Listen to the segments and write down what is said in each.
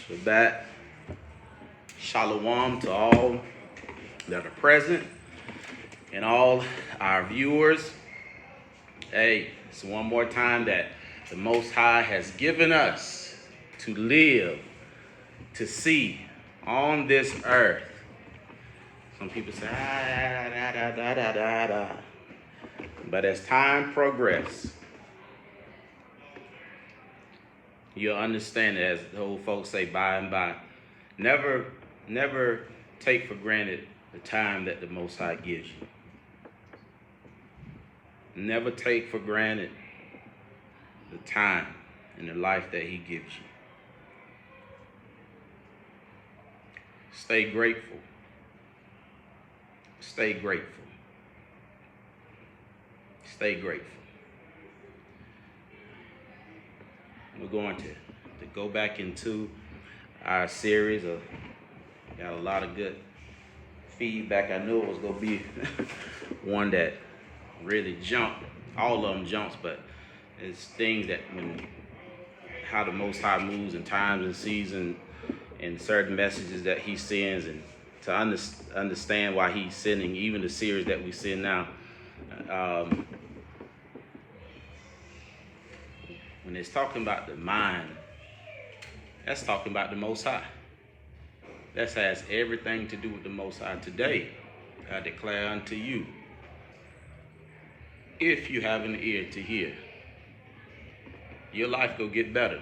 Shabbat. Shalom to all that are present and all our viewers. Hey, it's one more time that the Most High has given us to live, to see on this earth. Some people say, but as time progresses, you'll understand it, as the old folks say, by and by. Never take for granted the time that the Most High gives you. Never take for granted the time and the life that He gives you. Stay grateful. Stay grateful. Stay grateful. We're going to go back into our series. Got a lot of good feedback. I knew it was going to be one that really jumped. All of them jumps, but it's things that how the Most High moves in times and seasons and certain messages that He sends, and to understand why He's sending even the series that we send now. When it's talking about the mind, that's talking about the Most High. That has everything to do with the Most High. Today, I declare unto you, if you have an ear to hear, your life will get better.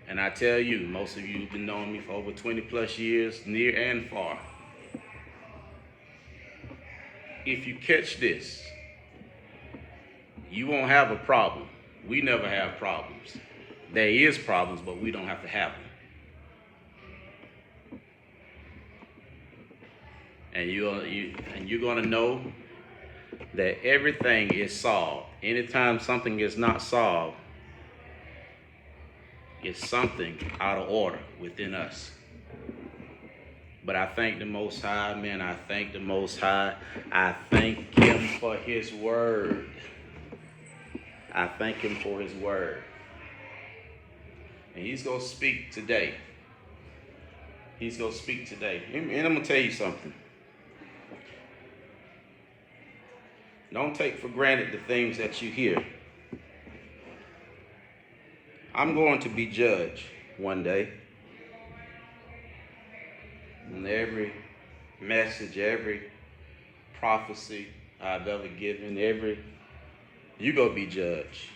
And I tell you, most of you have been knowing me for over 20 plus years, near and far. If you catch this, you won't have a problem. We never have problems. There is problems, but we don't have to have them. And you're going to know that everything is solved. Anytime something is not solved, it's something out of order within us. But I thank the Most High, man. I thank the Most High. I thank Him for His word. I thank Him for His word. And He's going to speak today. He's going to speak today. And I'm going to tell you something. Don't take for granted the things that you hear. I'm going to be judged one day. And every message, every prophecy I've ever given, you're going to be judged.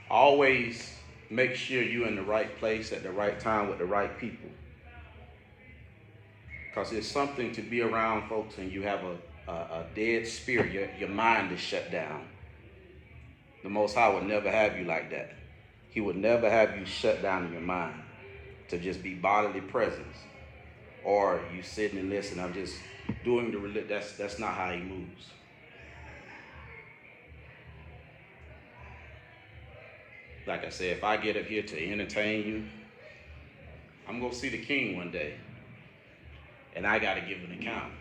Always make sure you're in the right place at the right time with the right people. Because it's something to be around folks and you have a dead spirit. Your mind is shut down. The Most High would never have you like that. He would never have you shut down in your mind to just be bodily presence. Or you sitting and listen. I'm just doing the religion. That's not how He moves. Like I said, if I get up here to entertain you, I'm going to see the King one day. And I got to give an account.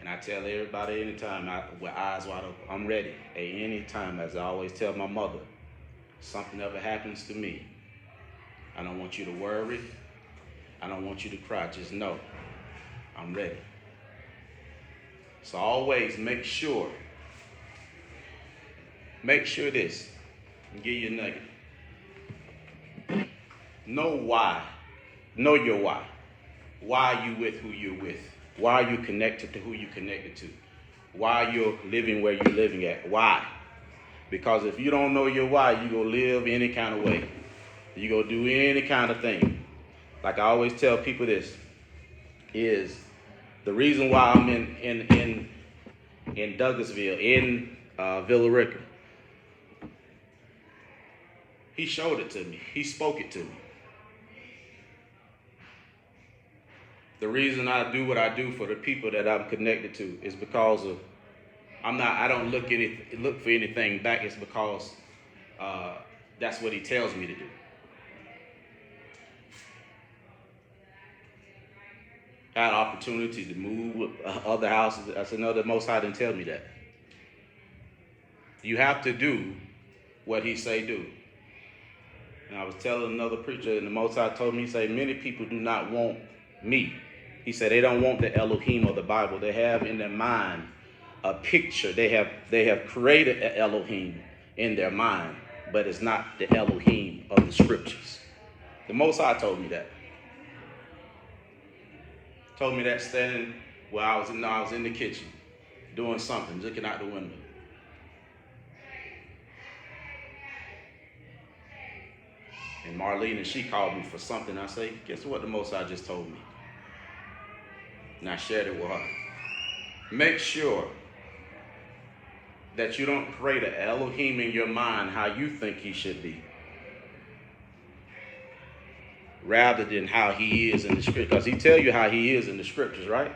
And I tell everybody anytime, with eyes wide open, I'm ready. At any time, as I always tell my mother, something ever happens to me, I don't want you to worry. I don't want you to cry. Just know I'm ready. So always make sure this. I'll give you a nugget. Know why. Know your why. Why are you with who you're with? Why are you connected to who you're connected to? Why you're living where you're living at? Why? Because if you don't know your why, you're going to live any kind of way. You're going to do any kind of thing. Like I always tell people, this is the reason why I'm in Douglasville, in Villa Rica. He showed it to me. He spoke it to me. The reason I do what I do for the people that I'm connected to is because of I don't look for anything back. It's because that's what He tells me to do. I had opportunity to move with other houses. I said, no, the Most High didn't tell me that. You have to do what He say do. And I was telling another preacher, and the Most High told me, he said, many people do not want me. He said they don't want the Elohim of the Bible. They have in their mind a picture. They have created an Elohim in their mind, but it's not the Elohim of the scriptures. The Most High told me that. Told me that standing where I was in the kitchen doing something, looking out the window. And Marlene and she called me for something. I say, guess what the Most High just told me? And I shared it with her. Make sure that you don't create an Elohim in your mind how you think he should be, rather than how he is in the scriptures. Because he tell you how he is in the scriptures, right?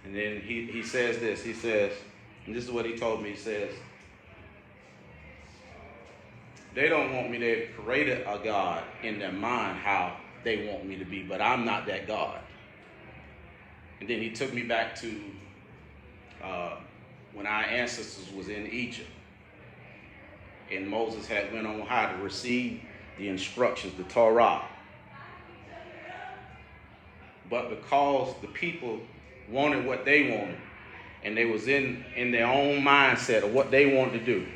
And then he says this. He says, and this is what he told me. He says, they don't want me to create a God in their mind how they want me to be, but I'm not that God. And then he took me back to when our ancestors was in Egypt. And Moses had went on how to receive the instructions, the Torah. But because the people wanted what they wanted, and they was in their own mindset of what they wanted to do.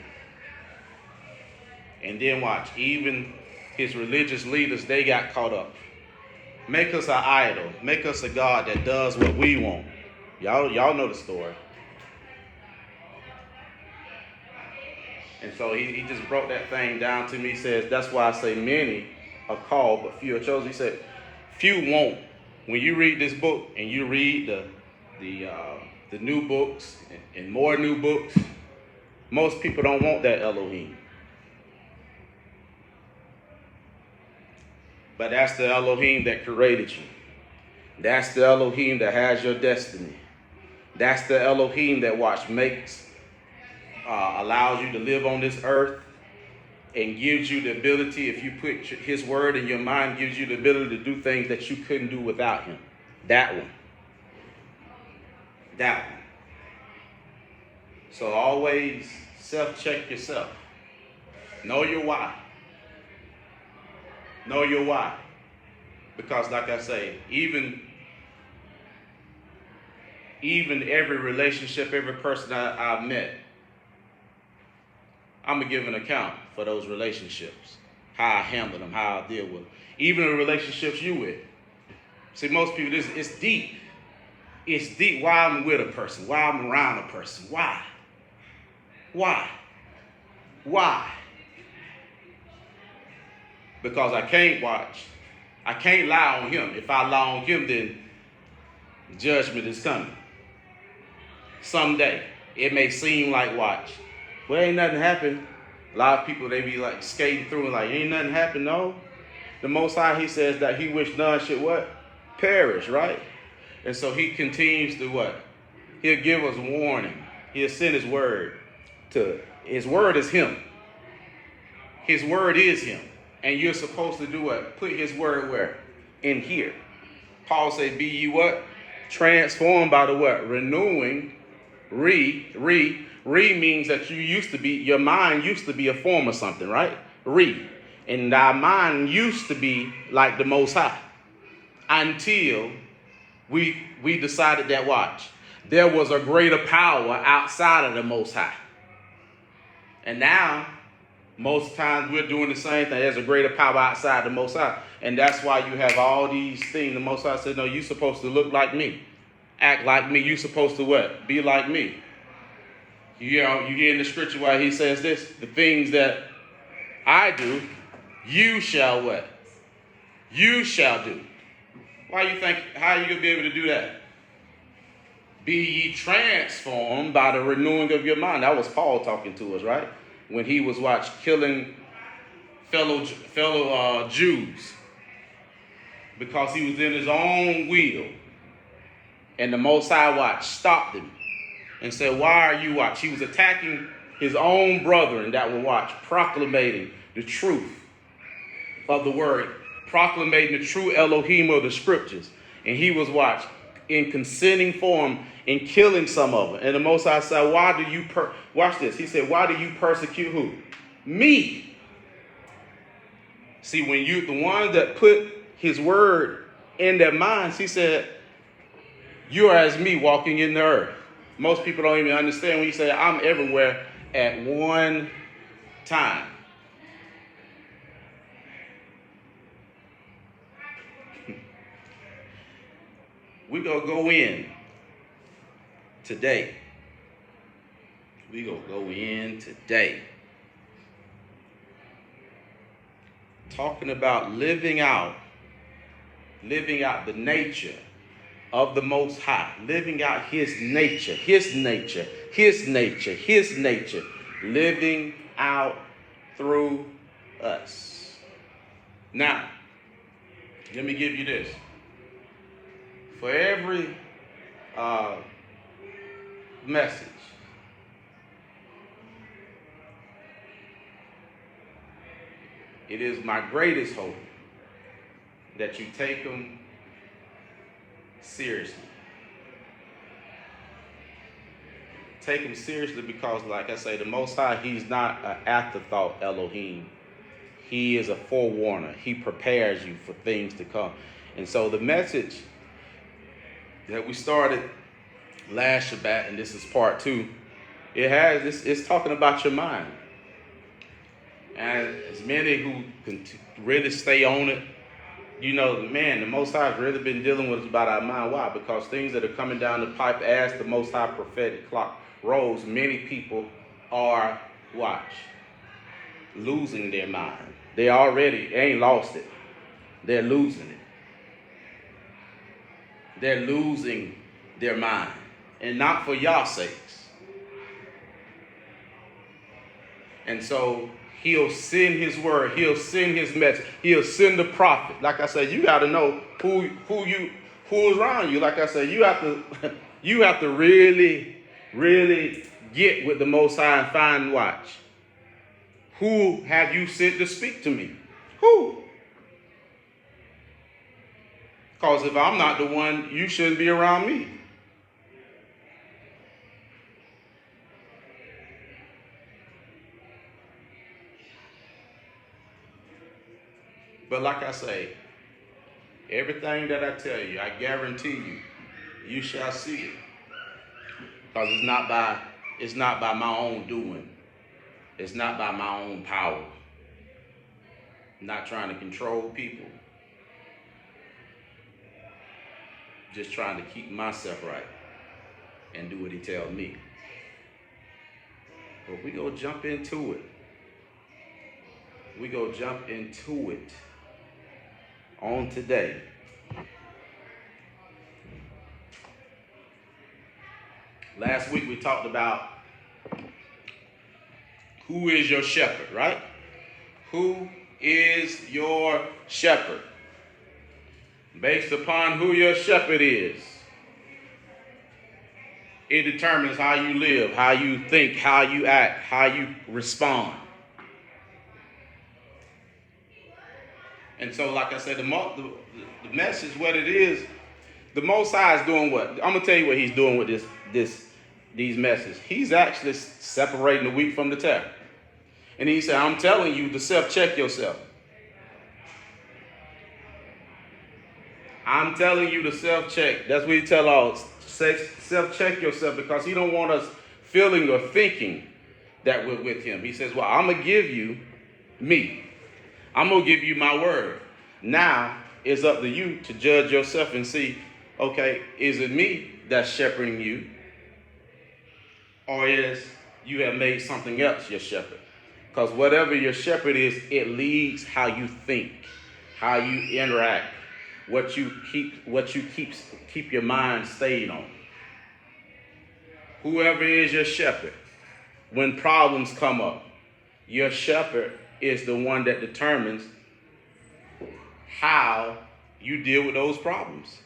And then watch, even his religious leaders, they got caught up. Make us an idol. Make us a God that does what we want. Y'all know the story. And so he just broke that thing down to me. He says, that's why I say many are called, but few are chosen. He said, few won't. When you read this book and you read the new books and more new books, most people don't want that Elohim. But that's the Elohim that created you. That's the Elohim that has your destiny. That's the Elohim that allows you to live on this earth and gives you the ability, if you put his word in your mind, gives you the ability to do things that you couldn't do without him. That one. That one. So always self-check yourself. Know your why. Know your why. Because like I say, even every relationship, every person I've met, I'm going to give an account for those relationships. How I handle them, how I deal with them. Even the relationships you with. See, most people, it's deep. It's deep why I'm with a person, why I'm around a person. Why? Because I can't lie on him. If I lie on him, then judgment is coming. Someday. It may seem like, watch, well, ain't nothing happened. A lot of people, they be like skating through and like, ain't nothing happened, no. The Most High, he says that he wished none should what? Perish, right? And so he continues to what? He'll give us warning. He'll send his word his word is him. His word is him. And you're supposed to do what? Put his word where? In here. Paul said, be ye what? Transformed by the what? Renewing. Re means that your mind used to be a form of something, right? And our mind used to be like the Most High. Until we decided that, watch, there was a greater power outside of the Most High. And now, most times we're doing the same thing. There's a greater power outside the Most High. And that's why you have all these things. The Most High said, no, you're supposed to look like me. Act like me. You're supposed to what? Be like me. You hear in the scripture why he says this? The things that I do, you shall what? You shall do. Why you think, how are you going to be able to do that? Be ye transformed by the renewing of your mind. That was Paul talking to us, right? When he was killing fellow Jews because he was in his own will. And the Most High stopped him and said, why are you He was attacking his own brethren that were proclamating the truth of the word, proclamating the true Elohim of the scriptures. And he was in consenting form and killing some of them. And the Most High said, why do you watch this? He said, why do you persecute who? me. See, when you, the ones that put his word in their minds, he said, you are as me walking in the earth. Most people don't even understand when you say, I'm everywhere at one time. We're going to go in today. We're going to go in today. Talking about living out the nature of the Most High. Living out his nature. Living out through us. Now, let me give you this. For every message, it is my greatest hope that you take them seriously. Take them seriously because, like I say, the Most High, he's not an afterthought Elohim. He is a forewarner. He prepares you for things to come. And so the message that we started last Shabbat, and this is part 2, it's talking about your mind. And as many who can really stay on it, you know, man, the Most High has really been dealing with us about our mind. Why? Because things that are coming down the pipe as the Most High prophetic clock rolls, many people are, losing their mind. They ain't lost it. They're losing it. They're losing their mind. And not for y'all's sakes. And so he'll send his word. He'll send his message. He'll send the prophet. Like I said, you got to know who is around you. Like I said, you have to really, really get with the Most High and find who have you sent to speak to me? Who? Because if I'm not the one, you shouldn't be around me. But like I say, everything that I tell you, I guarantee you, you shall see it. Because it's not by my own doing. It's not by my own power. I'm not trying to control people. Just trying to keep myself right and do what he tells me. But we go jump into it. On today. Last week we talked about who is your shepherd, right? Who is your shepherd? Based upon who your shepherd is, it determines how you live, how you think, how you act, how you respond. And so, like I said, the message, what it is, the Most High is doing what? I'm going to tell you what he's doing with these messages. He's actually separating the wheat from the tare. And he said, I'm telling you to self-check yourself. I'm telling you to self-check. That's what he tell all. Self-check yourself, because he don't want us feeling or thinking that we're with him. He says, well, I'm going to give you me. I'm going to give you my word. Now, it's up to you to judge yourself and see, okay, is it me that's shepherding you? Or is you have made something else your shepherd? Because whatever your shepherd is, it leads how you think, how you interact, what you keep your mind stayed on. Whoever is your shepherd, when problems come up, your shepherd is the one that determines how you deal with those problems.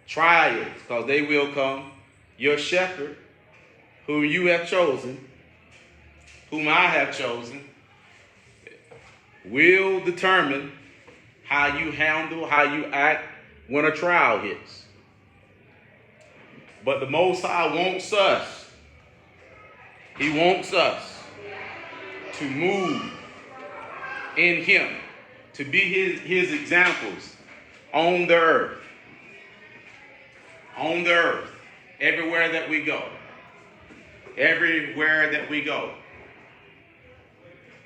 Trials, because they will come. Your shepherd, whom you have chosen, whom I have chosen, will determine how you handle, how you act when a trial hits. But the Most High wants us. He wants us to move in him, to be his examples on the earth. On the earth. Everywhere that we go. Everywhere that we go.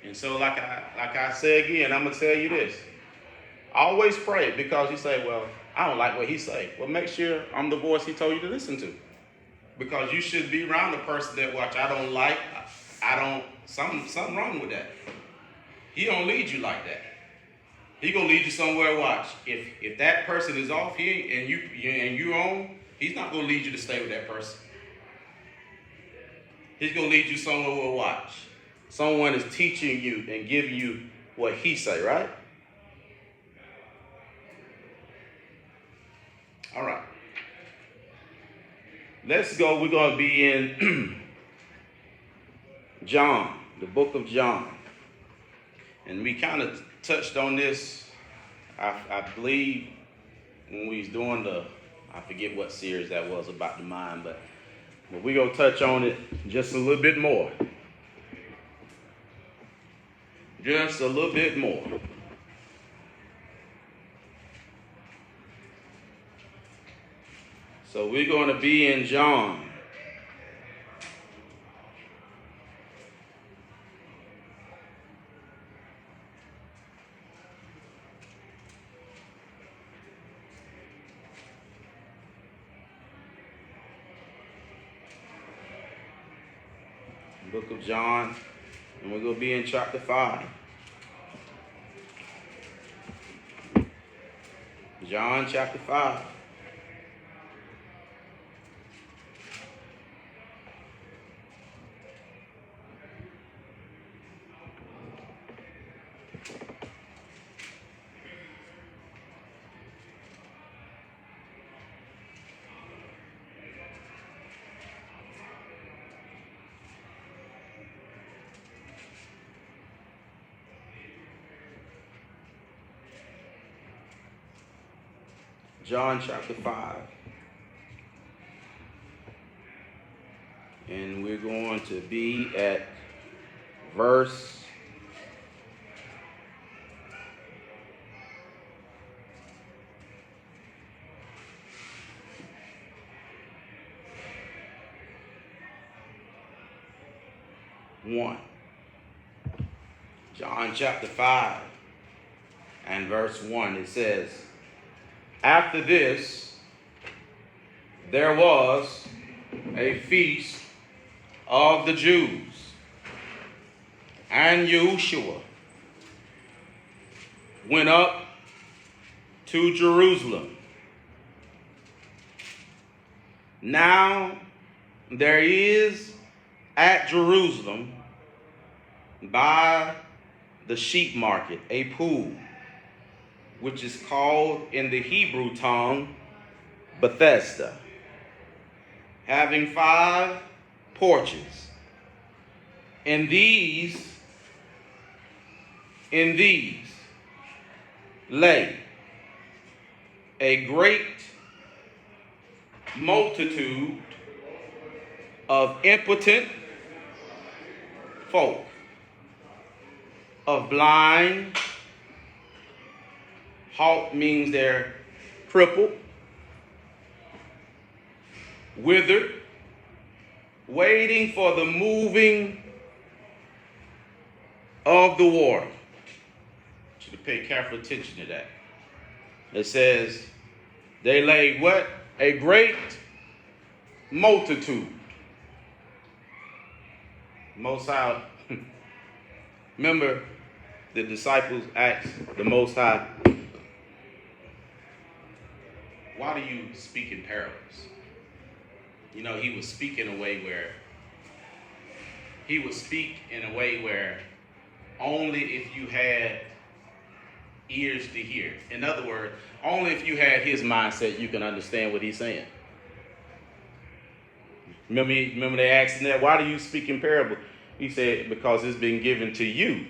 And so like I say again, I'm going to tell you this. Always pray, because you say, well, I don't like what he say. Well, make sure I'm the voice he told you to listen to. Because you should be around a person that something wrong with that. He don't lead you like that. He gonna lead you somewhere. Watch. If that person is off here and you're on, he's not gonna lead you to stay with that person. He's gonna lead you somewhere where, watch, someone is teaching you and giving you what he say, right? All right. Let's go. We're going to be in John, the book of John. And we kind of touched on this, I believe, when we was doing I forget what series that was about the mind, but we're going to touch on it just a little bit more. Just a little bit more. So we're going to be in John. Book of John, and we're going to be in chapter 5. John chapter 5. John chapter 5. And we're going to be at verse 1. John chapter 5 and verse 1. It says, after this, there was a feast of the Jews, and YAHUSHUA went up to Jerusalem. Now there is at Jerusalem by the sheep market a pool, which is called in the Hebrew tongue Bethesda, having 5 porches. In these lay a great multitude of impotent folk, of blind. Halt means they're crippled, withered, waiting for the moving of the water. I want you to pay careful attention to that. It says, they lay what? A great multitude. Most High, remember the disciples asked the Most High, why do you speak in parables? You know, he would speak in a way where only if you had ears to hear. In other words, only if you had his mindset, you can understand what he's saying. Remember they asked him that, why do you speak in parable? He said, because it's been given to you,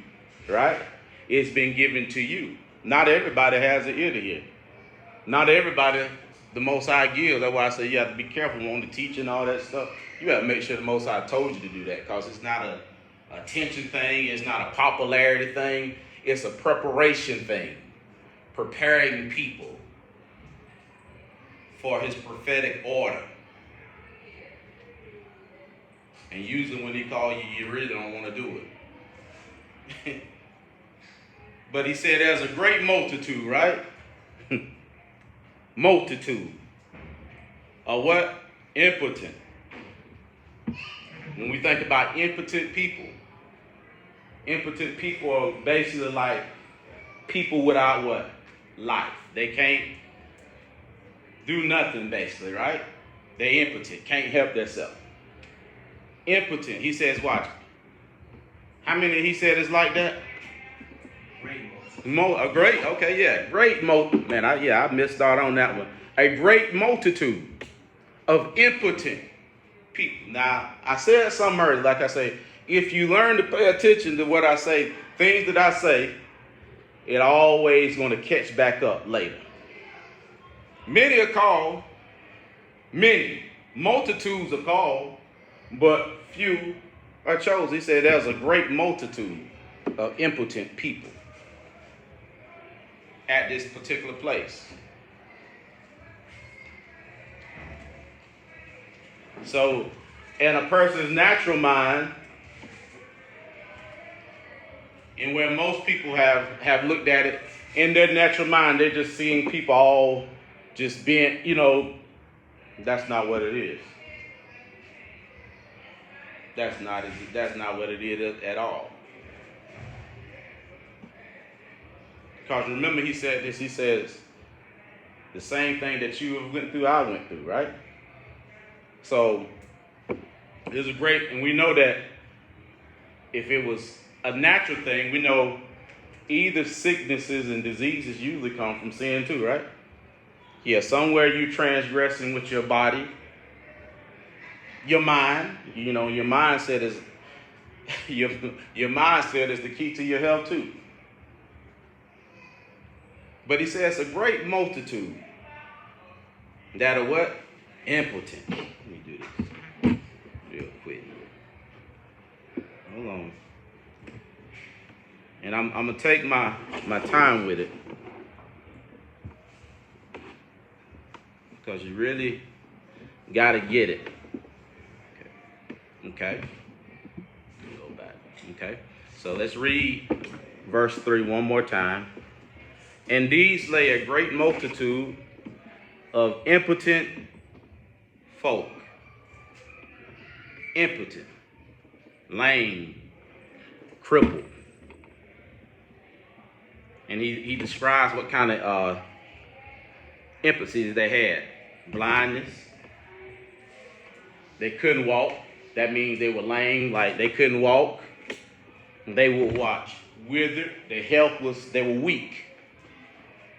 right? It's been given to you. Not everybody has an ear to hear. Not everybody the Most High gives. That's why I say you have to be careful on the teaching and all that stuff. You have to make sure the Most High told you to do that, because it's not attention thing. It's not a popularity thing. It's a preparation thing. Preparing people for his prophetic order. And usually when he calls you, you really don't want to do it. But he said there's a great multitude, right? Multitude of what? Impotent. When we think about impotent people are basically like people without what? Life. They can't do nothing basically, right? They're impotent, can't help themselves. Impotent. He says, watch. How many he said is like that? Great man, I missed out on that one. A great multitude of impotent people. Now, I said something earlier, like I say, if you learn to pay attention to what I say, things that I say, it always going to catch back up later. Many are called, multitudes are called, but few are chosen. He said there's a great multitude of impotent people at this particular place. So, in a person's natural mind, and where most people have looked at it, in their natural mind, they're just seeing people all just being, that's not what it is. That's not what it is at all. Because remember he said this, he says, the same thing that you have went through, I went through, right? So, it's a great, and we know that if it was a natural thing, we know either sicknesses and diseases usually come from sin too, right? Yeah, somewhere you transgressing with your body, your mind, your mindset is your mindset is the key to your health too. But he says a great multitude that are what? Impotent. Let me do this real quick. Hold on. And I'm going to take my time with it. Because you really got to get it. Okay. Go back. Okay. So let's read verse 3 one more time. And these lay a great multitude of impotent folk. Impotent. Lame. Crippled. And he describes what kind of impotency they had. Blindness. They couldn't walk. That means they were lame, like they couldn't walk. They were watch. Withered. Their health was, they were weak.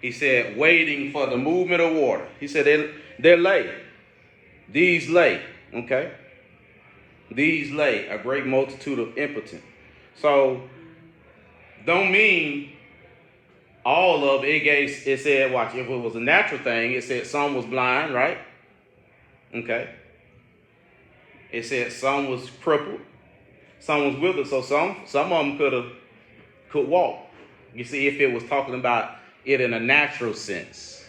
He said, waiting for the movement of water. He said, they're lay. These lay. Okay? These lay a great multitude of impotent. So, don't mean all of it. It said, watch, if it was a natural thing, it said some was blind, right? Okay. It said some was crippled, some was withered. So some of them could walk. You see, if it was talking about it in a natural sense.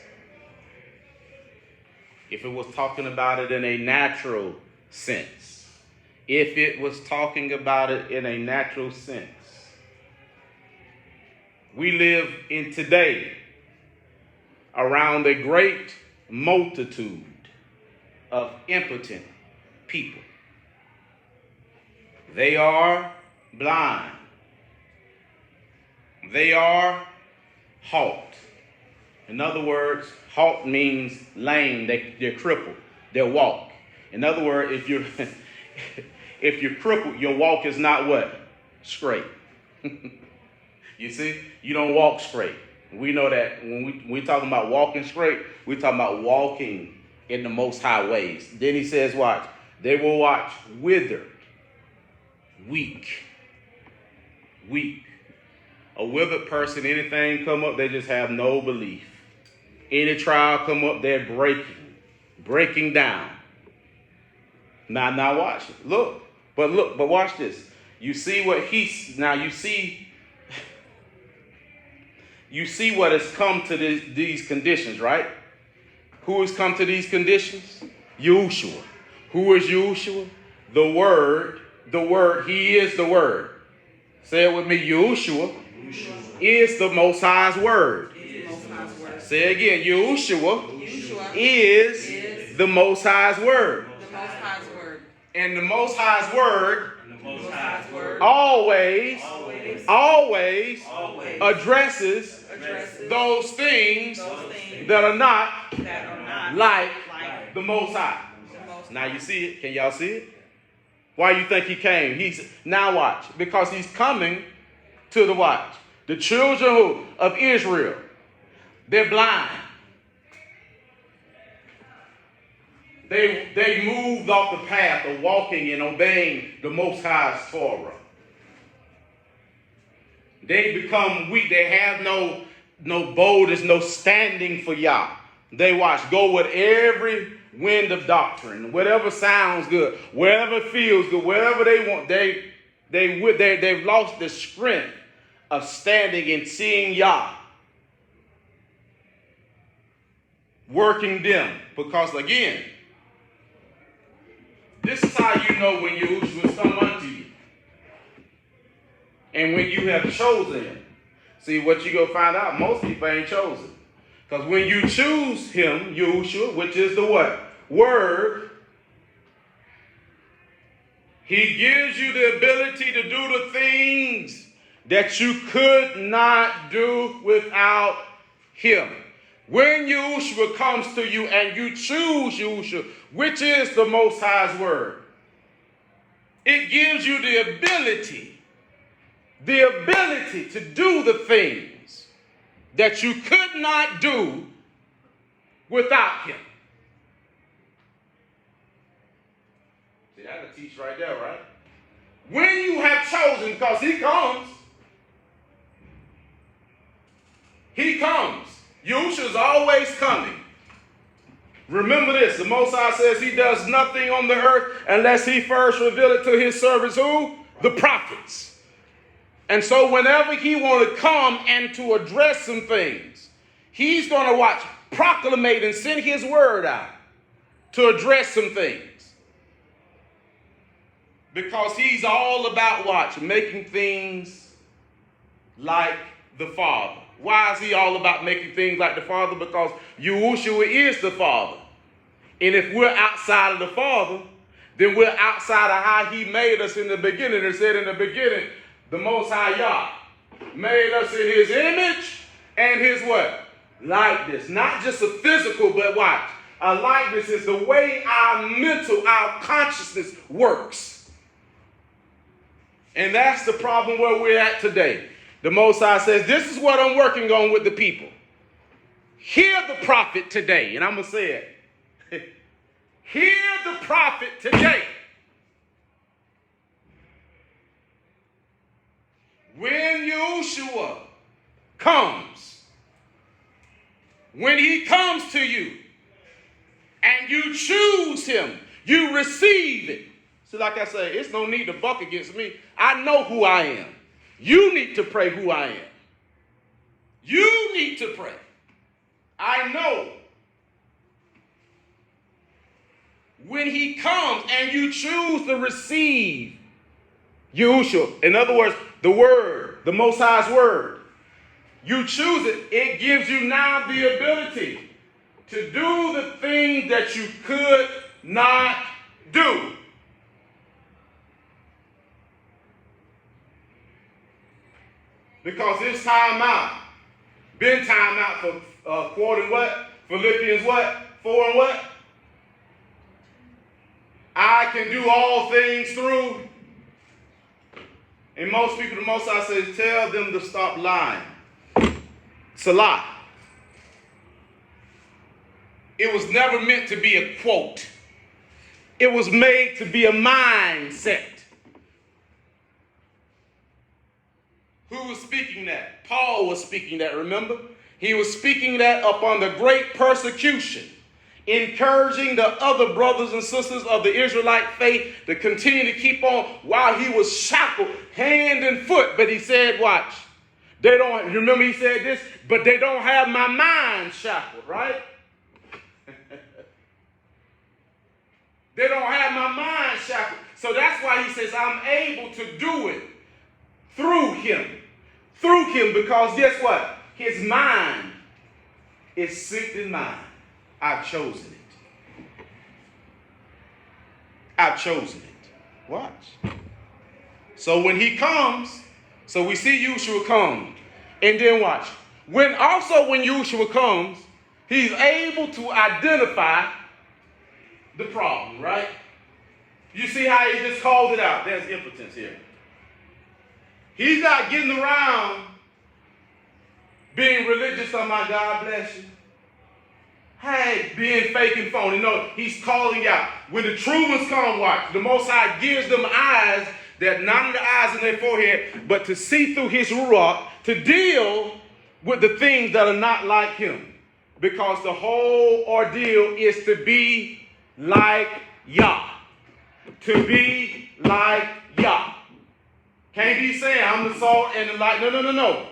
If it was talking about it in a natural sense. If it was talking about it in a natural sense. We live in today around a great multitude of impotent people. They are blind. They are halt. In other words, halt means lame. They're crippled. They walk. In other words, if you're crippled, your walk is not what? Straight. You see, you don't walk straight. We know that when we're talking about walking straight, we're talking about walking in the most high ways. Then he says, watch, they will watch withered, weak. A withered person, anything come up, they just have no belief. Any trial come up, they're breaking down. Now watch it. But watch this. You see what you see what has come to these conditions, right? Who has come to these conditions? Yahushua. Who is Yahushua? The Word. The Word. He is the Word. Say it with me. Yahushua is the Most High's Word. Say it again. Yahushua is the Most High's Word. And the Most High's Word always addresses those things that are not like the Most High. Now you see it. Can y'all see it? Why you think he came? Now watch. Because he's coming to the watch. The children of Israel. They're blind. They moved off the path of walking and obeying the Most High's Torah. They become weak. They have no boldness, no standing for Yah. They go with every wind of doctrine, whatever sounds good, whatever feels good, whatever they want. They've lost the strength of standing and seeing Yah working them. Because again, this is how you know when Yahushua has come unto you. And when you have chosen him. See, what you go find out, most people ain't chosen. Because when you choose him, Yahushua, which is the what? Word, he gives you the ability to do the things that you could not do without him. When Yahushua comes to you and you choose Yahushua, which is the Most High's Word, it gives you the ability to do the things that you could not do without him. See, that'll teach right there, right? When you have chosen, because he comes. Yahushua's always coming. Remember this, the Most High says he does nothing on the earth unless he first reveal it to his servants, who? The prophets. And so whenever he want to come and to address some things, he's going to proclamate and send his word out to address some things. Because he's all about making things like the Father. Why is he all about making things like the Father? Because Yahushua is the Father. And if we're outside of the Father, then we're outside of how he made us in the beginning. It said in the beginning, the Most High Yah made us in his image and his what? Likeness. Not just a physical, but what? A likeness is the way our mental, our consciousness works. And that's the problem where we're at today. The Most High says, this is what I'm working on with the people. Hear the prophet today. And I'm going to say it. Hear the prophet today. When Yahushua comes, when he comes to you, and you choose him, you receive it. So like I say, it's no need to buck against me. I know who I am. You need to pray who I am. You need to pray. I know. When he comes and you choose to receive Yahushua, in other words, the word, the Most High's word, you choose it, it gives you now the ability to do the things that you could not do. Because it's time out. Been time out for quoting what? Philippians what? 4 and what? I can do all things through. And most people, the Most High says, tell them to stop lying. It's a lie. It was never meant to be a quote. It was made to be a mindset. Who was speaking that? Paul was speaking that, remember? He was speaking that upon the great persecution encouraging the other brothers and sisters of the Israelite faith to continue to keep on while he was shackled hand and foot. But he said, watch, they don't, remember he said this, but they don't have my mind shackled, right? They don't have my mind shackled. So that's why he says, I'm able to do it through him. Through him, because guess what? His mind is synced in mine. I've chosen it. I've chosen it. Watch. So when he comes, so we see Yahushua come. And then watch. When Yahushua comes, he's able to identify the problem, right? You see how he just called it out. There's impotence here. He's not getting around being religious. Oh my God bless you. Hey, being fake and phony. No, he's calling out. When the true ones come, watch. The Most High gives them eyes that not the eyes in their forehead, but to see through his ruach, to deal with the things that are not like him. Because the whole ordeal is to be like Yah. To be like Yah. Can't be saying I'm the salt and the light. No.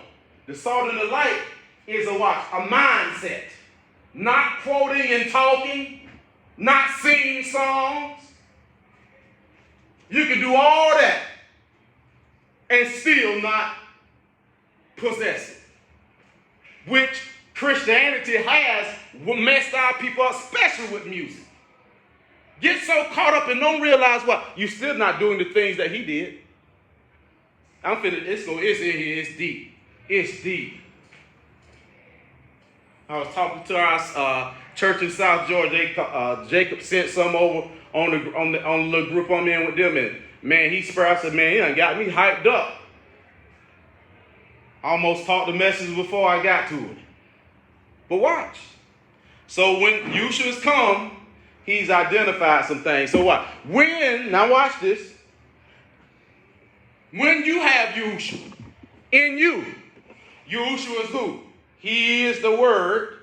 The salt and the light is a watch, a mindset. Not quoting and talking, not singing songs. You can do all that and still not possess it. Which Christianity has messed our people up, especially with music. Get so caught up and don't realize what? You're still not doing the things that he did. I'm feeling it's in here, it's deep. It's deep. I was talking to our church in South Georgia. Jacob sent some over on the little group I'm in with them. And man, he said, man, he done got me hyped up. I almost taught the message before I got to it. But watch. So when Yahushua's come, he's identified some things. So what? Now watch this. When you have Yahushua in you, Yahushua is who? He is the word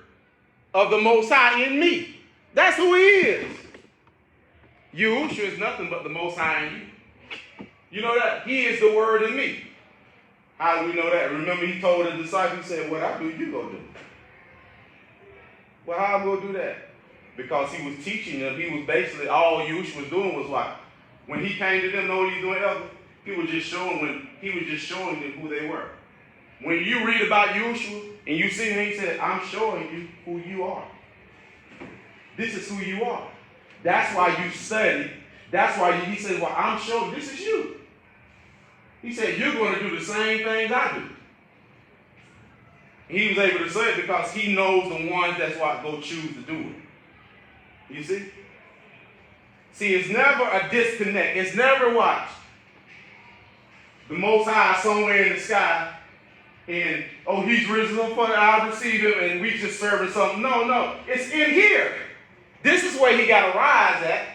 of the Most High in me. That's who he is. Yahushua is nothing but the Most High in you. You know that? He is the word in me. How do we know that? Remember he told the disciples, he said, what I do, you go do. Well, how am I going to do that? Because he was teaching them. He was basically, all Yahushua was doing was what? When he came to them, know what he's doing ever? He was just showing them who they were. When you read about Yahushua and you see him, he said, I'm showing you who you are. This is who you are. That's why you study. That's why he said, well, I'm showing this is you. He said, you're going to do the same things I do. He was able to say it because he knows the ones that's what go choose to do it. You see? See, it's never a disconnect. It's never what? The Most High somewhere in the sky and, oh, he's risen up for I'll receive him and we just serving something. No. It's in here. This is where he got to rise at.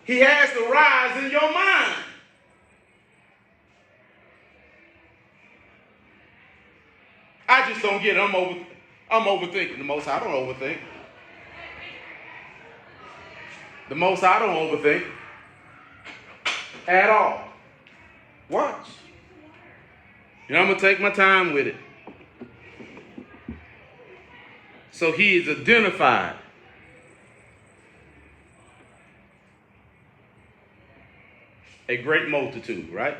He has to rise in your mind. I just don't get it. I'm overthinking the Most High. I don't overthink. The Most High I don't overthink at all. Watch. And I'm going to take my time with it. So he is identified. A great multitude, right?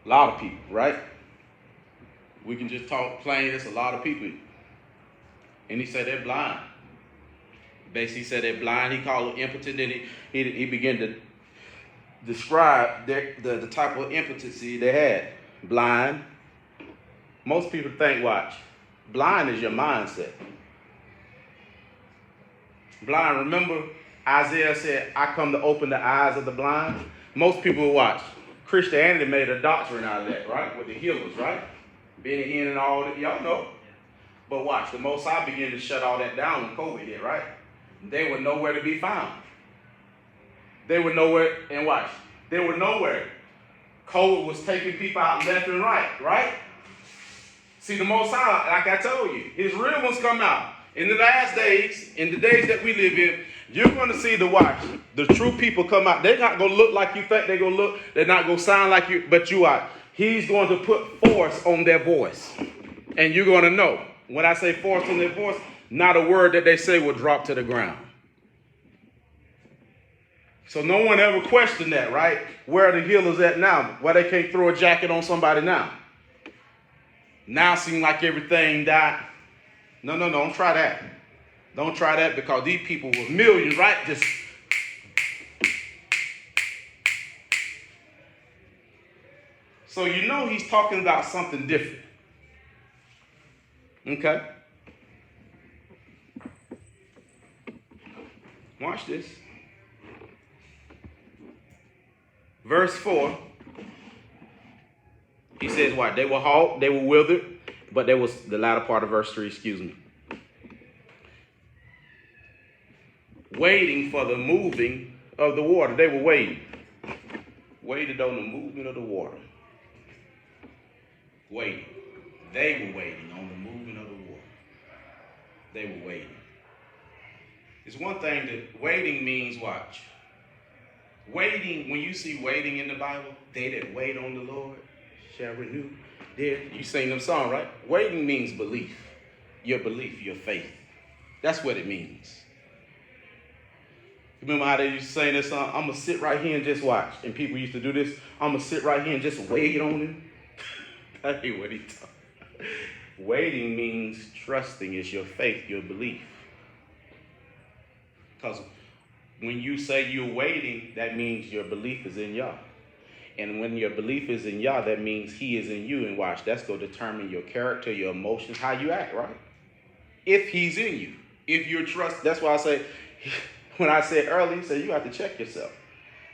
A lot of people, right? We can just talk plain. There's a lot of people. And he said they're blind. Basically, he said they're blind. He called them impotent. Then he began to describe the type of impotency they had. Blind. Most people think, watch, blind is your mindset. Blind, remember Isaiah said, I come to open the eyes of the blind? Most people will watch. Christianity made a doctrine out of that, right? With the healers, right? Benny Hinn and all that, y'all know. But watch, the Most High began to shut all that down when COVID hit, right? They were nowhere to be found. They were nowhere, and watch, they were nowhere. COVID was taking people out left and right? See, the Most High, like I told you, his real ones come out. In the last days, in the days that we live in, you're going to see the true people come out. They're not going to look like you think they're going to look. They're not going to sound like you, but you are. He's going to put force on their voice. And you're going to know. When I say force on their voice, not a word that they say will drop to the ground. So no one ever questioned that, right? Where are the healers at now? Why they can't throw a jacket on somebody now? Now seem like everything died. No, don't try that. Don't try that, because these people were millions, right? Just so you know he's talking about something different. Okay? Watch this. Verse 4. He says what? They were halt, they were withered, but there was the latter part of verse 3, excuse me. Waiting for the moving of the water. They were waiting. Waited on the movement of the water. Waiting. They were waiting on the movement of the water. They were waiting. It's one thing that waiting means watch. Waiting, when you see waiting in the Bible, they that wait on the Lord shall renew. There, you sing them song, right? Waiting means belief. Your belief, your faith. That's what it means. Remember how they used to sing this song? I'm going to sit right here and just watch. And people used to do this. I'm going to sit right here and just wait on him. That ain't what he talking. Waiting means trusting. It's your faith, your belief. Because when you say you're waiting, that means your belief is in Yah. And when your belief is in Yah, that means he is in you. And watch, that's going to determine your character, your emotions, how you act, right? If he's in you. If you're trust, that's why I say, when I said earlier, you have to check yourself.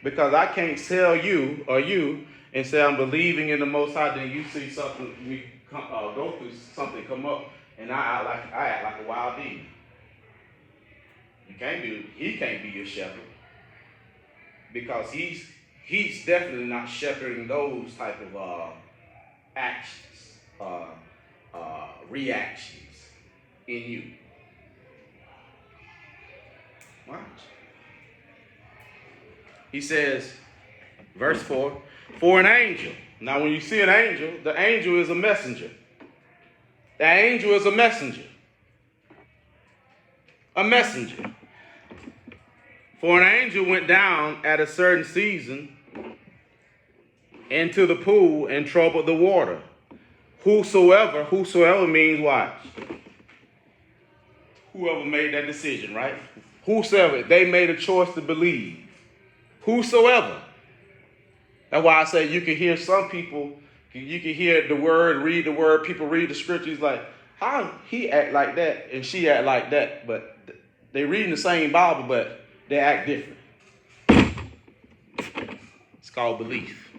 Because I can't tell you or you and say I'm believing in the Most High, then you see something, we go through something come up, and I act like a wild demon. He can't be your shepherd. Because he's definitely not shepherding those type of actions, reactions in you. Watch. He says, verse 4, for an angel. Now when you see an angel, the angel is a messenger. The angel is a messenger. A messenger. For an angel went down at a certain season into the pool and troubled the water. Whosoever means watch. Whoever made that decision, right? Whosoever, they made a choice to believe. Whosoever. That's why I say you can hear some people, you can hear the word, read the word, people read the scriptures like, how he act like that and she act like that, but they reading the same Bible, but they act different. It's called belief.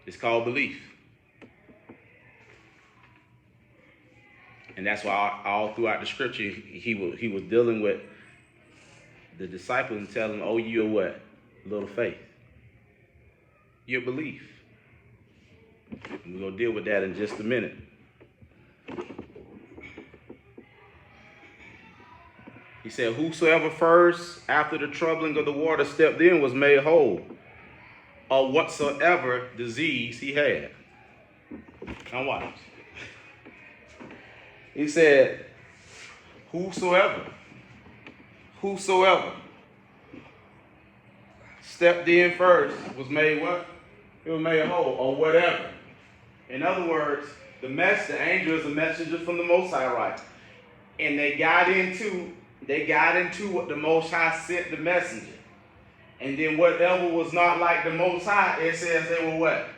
It's called belief. And that's why all throughout the scripture, he was dealing with the disciples and telling them, oh, you're what? Little faith. Your belief. And we're going to deal with that in just a minute. He said, whosoever first, after the troubling of the water, stepped in was made whole, or whatsoever disease he had. Now watch. He said, whosoever stepped in first was made what? He was made whole, or whatever. In other words, the angel is a messenger from the Most High, right? And they got into what the Most High sent the messenger. And then whatever was not like the Most High, it says they were what?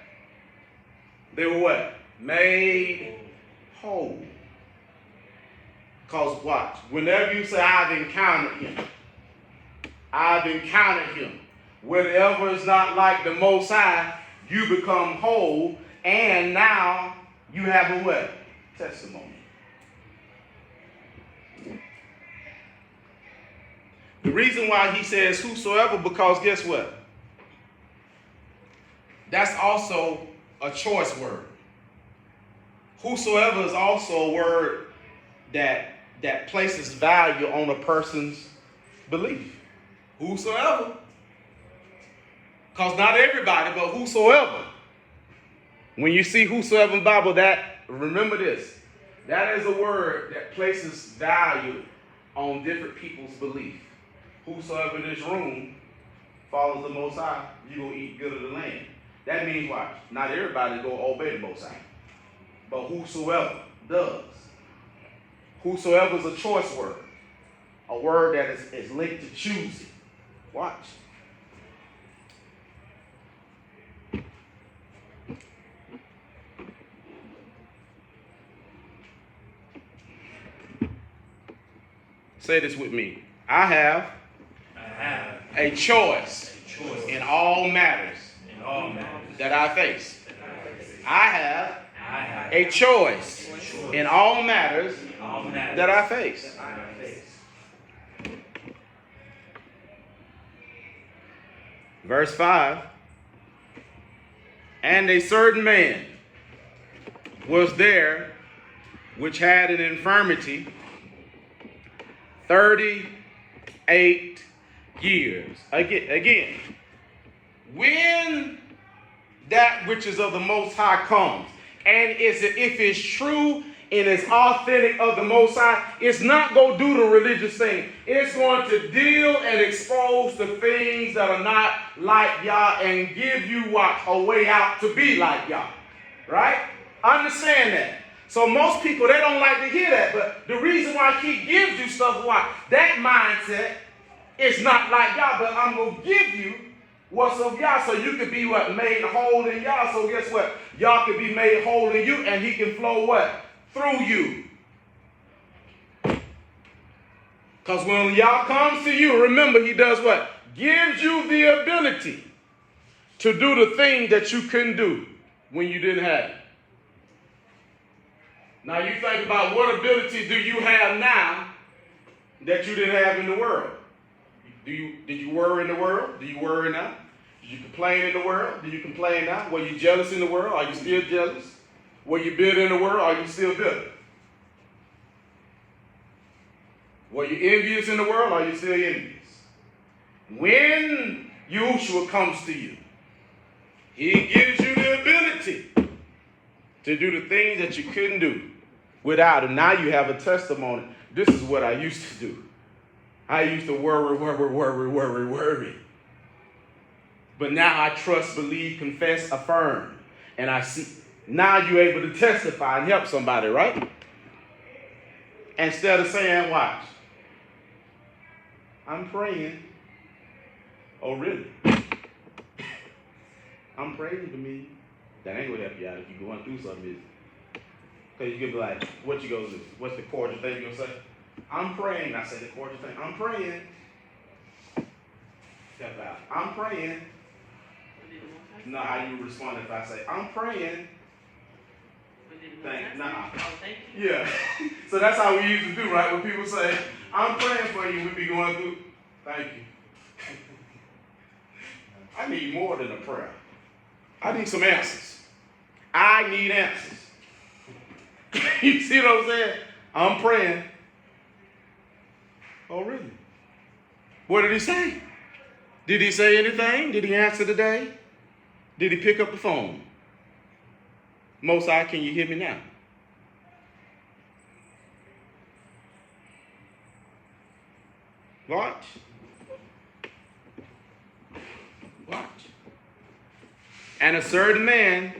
They were what? Made whole. Because watch, whenever you say, I've encountered him. Whatever is not like the Most High, you become whole. And now you have a what? Testimony. The reason why he says whosoever, because guess what? That's also a choice word. Whosoever is also a word that places value on a person's belief. Whosoever. Because not everybody, but whosoever. When you see whosoever in the Bible, remember this. That is a word that places value on different people's belief. Whosoever in this room follows the Most High, you're going to eat good of the land. That means what? Not everybody going to obey the Most High. But whosoever does. Whosoever is a choice word. A word that is linked to choosing. Watch. Say this with me. I have a choice in all matters that I face. I have a choice in all matters that I face. Verse 5. And a certain man was there which had an infirmity 38 years. Again, when that which is of the Most High comes, and if it's true and it's authentic of the Most High, it's not going to do the religious thing. It's going to deal and expose the things that are not like Yah and give you what? A way out to be like Yah. Right? Understand that. So most people, they don't like to hear that, but the reason why he gives you stuff, why? That mindset is not like Yah, but I'm going to give you what's of Yah so you can be what? Made whole in Yah. So guess what? Yah can be made whole in you and he can flow what? Through you. Because when Yah comes to you, remember he does what? Gives you the ability to do the thing that you couldn't do when you didn't have it. Now you think about what ability do you have now that you didn't have in the world? Did you worry in the world? Do you worry now? Did you complain in the world? Do you complain now? Were you jealous in the world? Are you still jealous? Were you bitter in the world? Are you still bitter? Were you envious in the world? Are you still envious? When YAHUSHUA comes to you, he gives you the ability to do the things that you couldn't do without him. Now you have a testimony. This is what I used to do. I used to worry. But now I trust, believe, confess, affirm. And I see. Now you're able to testify and help somebody, right? Instead of saying, watch, I'm praying. Oh, really? I'm praying to me. That ain't going to help you out if you're going through something. Because you could be like, what you going to do? What's the cordial thing you're going to say? I'm praying. I say the cordial thing. I'm praying. Step out. I'm praying. No, how you respond if I say, I'm praying. Nah. Yeah. So that's how we used to do, right? When people say, I'm praying for you, we be going through. Thank you. I need more than a prayer. I need some answers. I need answers. You see what I'm saying? I'm praying. Oh, really? What did he say? Did he say anything? Did he answer today? Did he pick up the phone? Most High, can you hear me now? Watch. And a certain man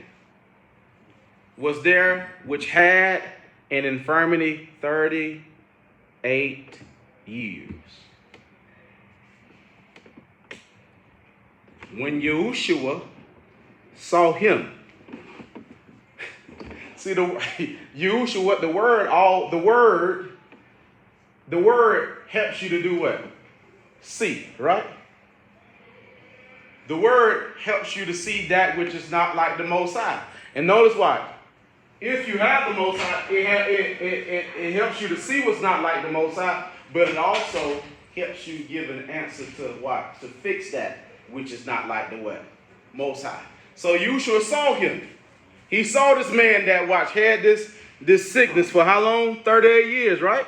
was there which had an infirmity 38 years. When YAHUSHUA saw him, see the YAHUSHUA, what the word helps you to do what? See, right? The word helps you to see that which is not like the Most High. And notice what? If you have the Most High, it helps you to see what's not like the Most High, but it also helps you give an answer to what? To fix that which is not like the what? Most High. So YAHUSHUA saw him. He saw this man that had this sickness for how long? 38 years, right?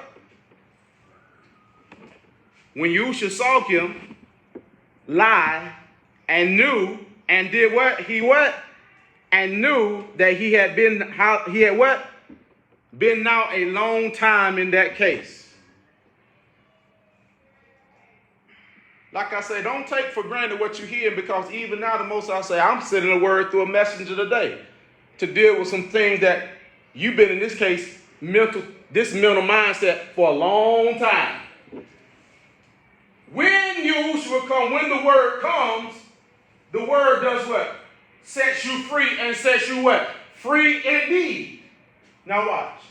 When Yahushua saw him lie and knew and did what? And knew that he had been Been now a long time in that case. Like I say, don't take for granted what you hear, because even now the Most High say, I'm sending a word through a messenger today to deal with some things that you've been in this case, mental mindset for a long time. When Yahushua comes, when the word comes, the word does what? Sets you free, and sets you what? Free indeed. Now watch.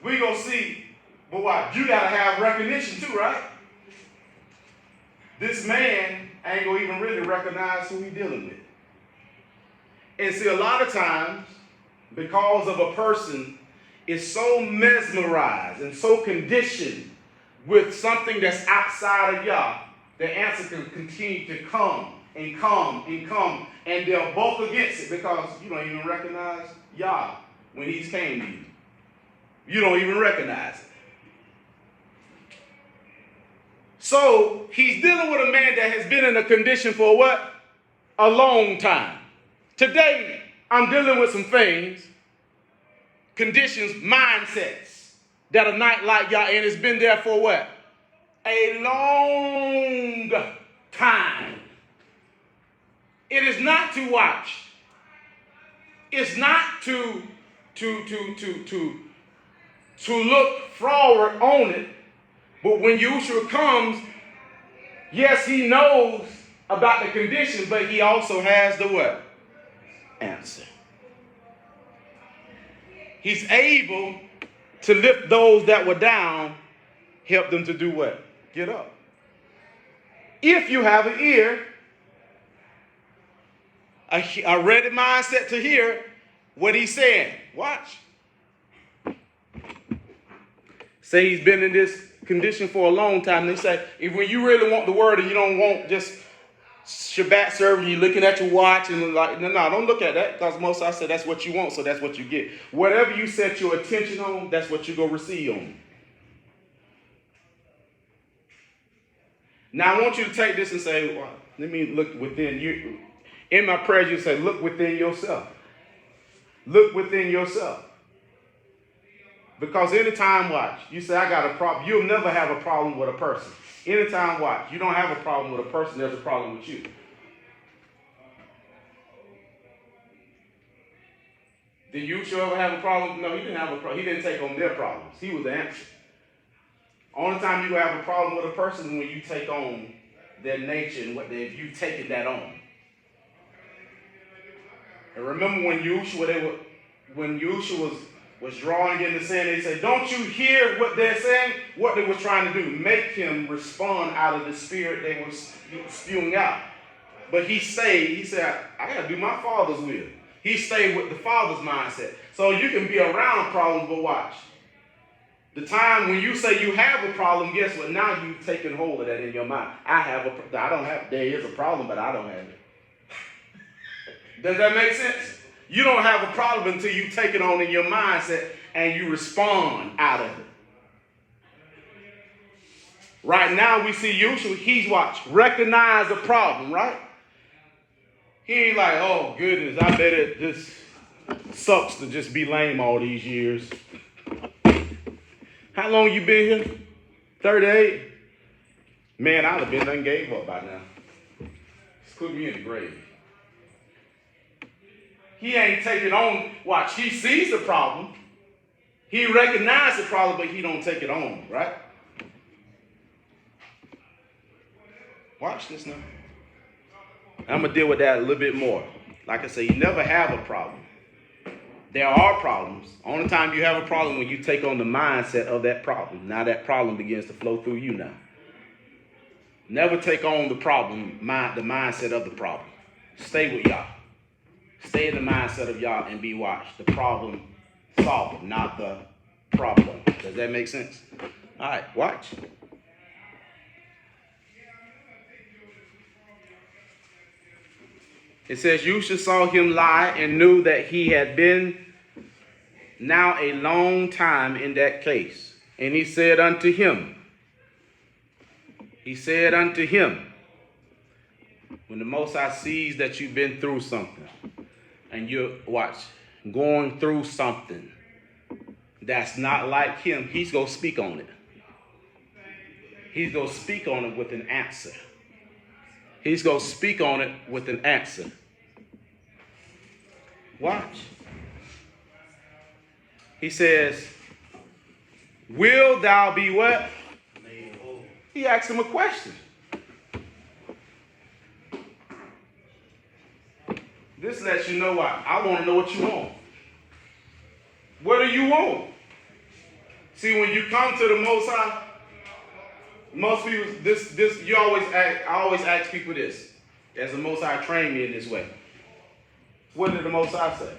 We gonna see, but watch. You gotta have recognition too, right? This man ain't gonna even really recognize who he dealing with. And see, a lot of times, because of a person is so mesmerized and so conditioned with something that's outside of Yah, the answer can continue to come and come and come, and they'll bulk against it because you don't even recognize Yah when he's came to you. You don't even recognize it. So he's dealing with a man that has been in a condition for what? A long time. Today, I'm dealing with some things, conditions, mindsets that are not like Yah, and it's been there for what? A long time. It is not to watch. It's not to look forward on it. But when Yahushua comes, yes, he knows about the condition, but he also has the what? Answer. He's able to lift those that were down, help them to do what? Get up. If you have an ear, a ready mindset to hear what he's saying. Watch. Say he's been in this condition for a long time. They say, if when you really want the word and you don't want just Shabbat service, you're looking at your watch and like, no, don't look at that, because most I said that's what you want, so that's what you get. Whatever you set your attention on, that's what you're going to receive on. Now I want you to take this and say, well, let me look within you. In my prayers, you say, look within yourself. Look within yourself. Because anytime, watch, you say, I got a problem. You'll never have a problem with a person. Anytime, watch, you don't have a problem with a person, there's a problem with you. Did Yahushua ever have a problem? No, he didn't have a problem. He didn't take on their problems. He was the answer. Only time you have a problem with a person is when you take on their nature and what you've taken that on. And remember when Yahushua was drawing in the sand, they said, don't you hear what they're saying? What they were trying to do, make him respond out of the spirit they were spewing out. But he said, I got to do my Father's will. He stayed with the Father's mindset. So you can be around problems, but watch. The time when you say you have a problem, guess what? Now you've taken hold of that in your mind. There is a problem, but I don't have it. Does that make sense? You don't have a problem until you take it on in your mindset and you respond out of it. Right now we see Yahushua, he's recognize the problem, right? He ain't like, oh goodness, I bet it just sucks to just be lame all these years. How long you been here? 38? Man, I'd have been done gave up by now. Just put me in the grave. He ain't taking on, watch, he sees the problem. He recognizes the problem, but he don't take it on, right? Watch this now. I'm going to deal with that a little bit more. Like I say, you never have a problem. There are problems. Only time you have a problem when you take on the mindset of that problem. Now that problem begins to flow through you now. Never take on the problem, the mindset of the problem. Stay with Yah. Stay in the mindset of Yah and be watched. The problem solver, not the problem. Does that make sense? All right, watch. It says, Yahusha saw him lie and knew that he had been now a long time in that case. And he said unto him, when the Most High sees that you've been through something, and you're, going through something that's not like him, he's going to speak on it. He's going to speak on it with an answer. He's going to speak on it with an answer. Watch. He says, will thou be what? He asked him a question. This lets you know why. I want to know what you want. What do you want? See, when you come to the Most High, most people, I always ask people this, as the Most High trained me in this way. What did the Most High say?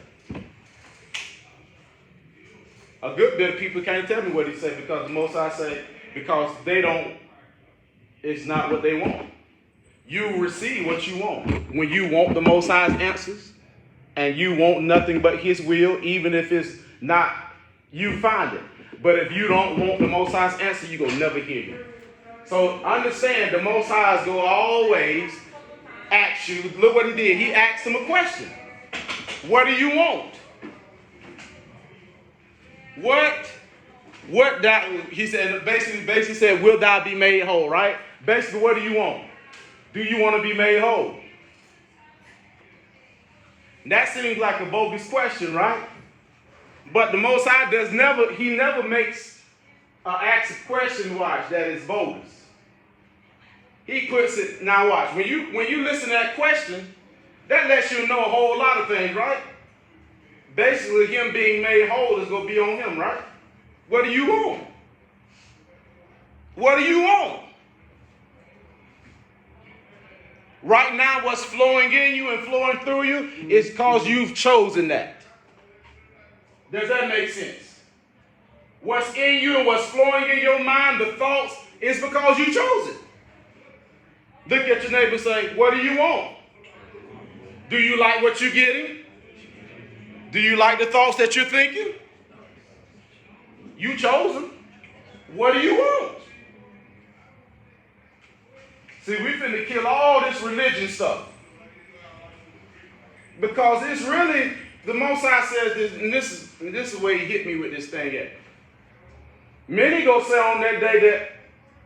A good bit of people can't tell me what he said, because the Most High say, because it's not what they want. You receive what you want. When you want the Most High's answers, and you want nothing but his will, even if it's not, you find it. But if you don't want the Most High's answer, you're going to never hear him. So understand, the Most High is going to always ask you. Look what he did. He asked him a question. What do you want? He said, basically said, will thou be made whole, right? Basically, what do you want? Do you want to be made whole? That seems like a bogus question, right? But the Most High never makes asks a question, that is bogus. He puts it, now watch, when you listen to that question, that lets you know a whole lot of things, right? Basically, him being made whole is going to be on him, right? What do you want? What do you want? Right now, what's flowing in you and flowing through you is because you've chosen that. Does that make sense? What's in you and what's flowing in your mind, the thoughts, is because you chose it. Look at your neighbor and say, what do you want? Do you like what you're getting? Do you like the thoughts that you're thinking? You chose them. What do you want? See, we finna kill all this religion stuff. Because it's really, the Most High says this, and this is where he hit me with this thing at. Many go say on that day that,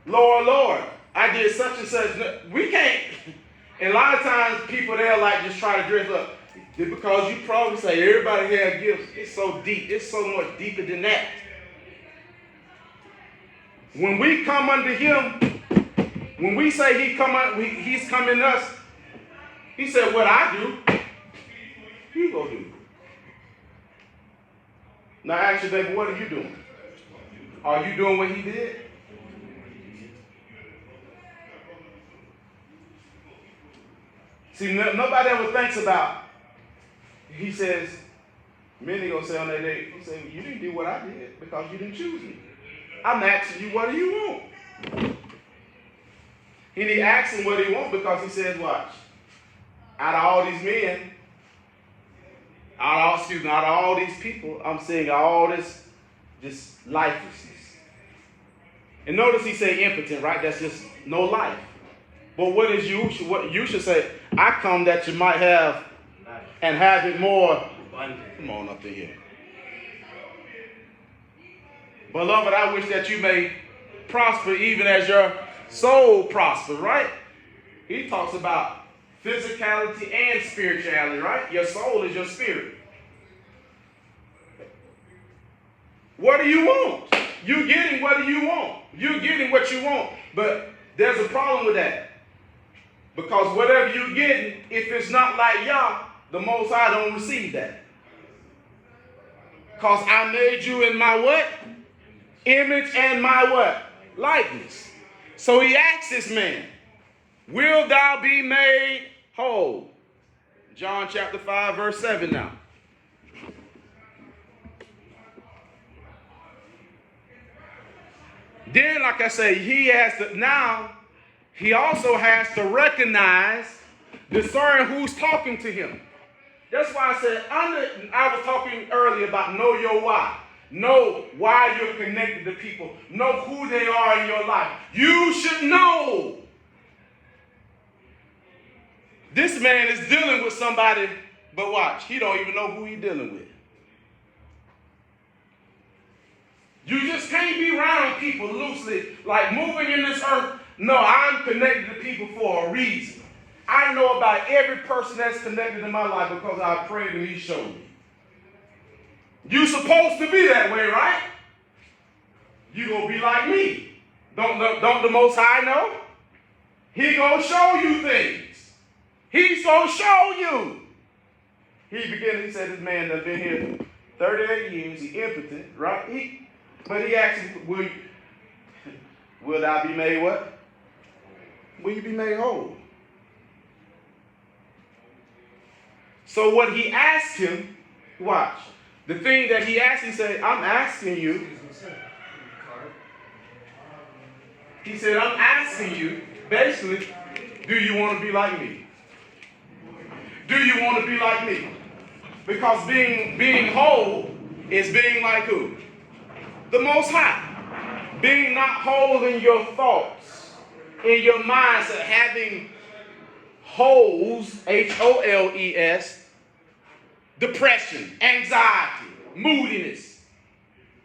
Lord, Lord, I did such and such. We can't. And a lot of times people, they'll just try to dress up. Because you probably say everybody has gifts. It's so deep. It's so much deeper than that. When we come under him, when we say he's come in us, he said, what I do, you go do. Now ask your neighbor, what are you doing? Are you doing what he did? See, nobody ever thinks about, he says, many gonna say on that day, he said, you didn't do what I did because you didn't choose me. I'm asking you, what do you want? And he asks him what he wants because he says, watch, out of all these men, out of all these people, I'm seeing all this lifelessness. And notice he said impotent, right? That's just no life. But what you should say, I come that you might have and have it more abundant. Come on up in here. Beloved, I wish that you may prosper even as your soul prospers, right? He talks about physicality and spirituality, right? Your soul is your spirit. What do you want? You're getting what do you want? You're getting what you want. But there's a problem with that. Because whatever you're getting, if it's not like Yah, the Most High don't receive that. Because I made you in my what? Image and my what? Likeness. So he asks this man, will thou be made whole? John chapter 5, verse 7 now. Then, like I say, he also has to recognize Discern who's talking to him. That's why I said, I was talking earlier about know your why. Know why you're connected to people. Know who they are in your life. You should know. This man is dealing with somebody, but watch, he don't even know who he's dealing with. You just can't be around people loosely, like moving in this earth. No, I'm connected to people for a reason. I know about every person that's connected in my life because I prayed and he showed me. You're supposed to be that way, right? You're going to be like me. Don't the Most High know? He going to show you things. He's going to show you. He said, this man done been here 38 years. He impotent, right? But he asked him, will thou be made what? Will you be made whole? So what he asked him, watch. The thing that he asked, he said, I'm asking you. He said, I'm asking you, basically, do you want to be like me? Do you want to be like me? Because being whole is being like who? The Most High. Being not whole in your thoughts, in your mindset, having holes, Holes, depression, anxiety, moodiness.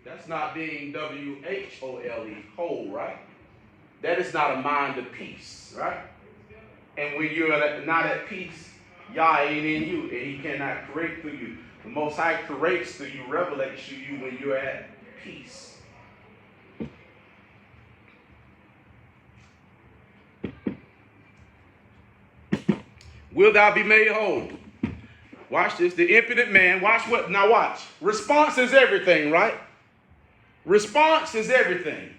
That's not being WHOLE, whole, right? That is not a mind of peace, right? And when you're not at peace, Yah ain't in you, and he cannot create through you. The Most High creates through you, revelates to you when you're at peace. Will thou be made whole? Watch this. The impotent man. Watch what? Now watch. Response is everything, right? Response is everything.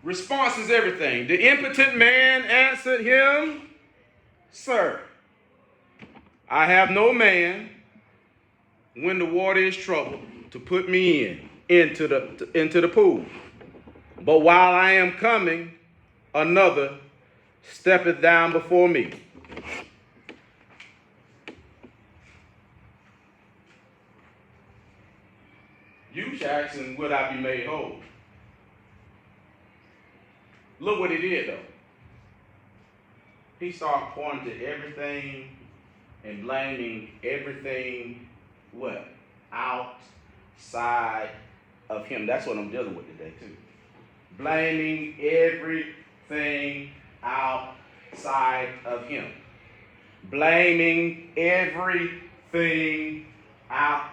Response is everything. The impotent man answered him, Sir, I have no man when the water is troubled to put me into the pool. But while I am coming, another steppeth down before me. You should ask him, would I be made whole? Look what he did, though. He started pointing to everything and blaming everything, what? Outside of him. That's what I'm dealing with today, too. Blaming everything outside of him. Blaming everything outside.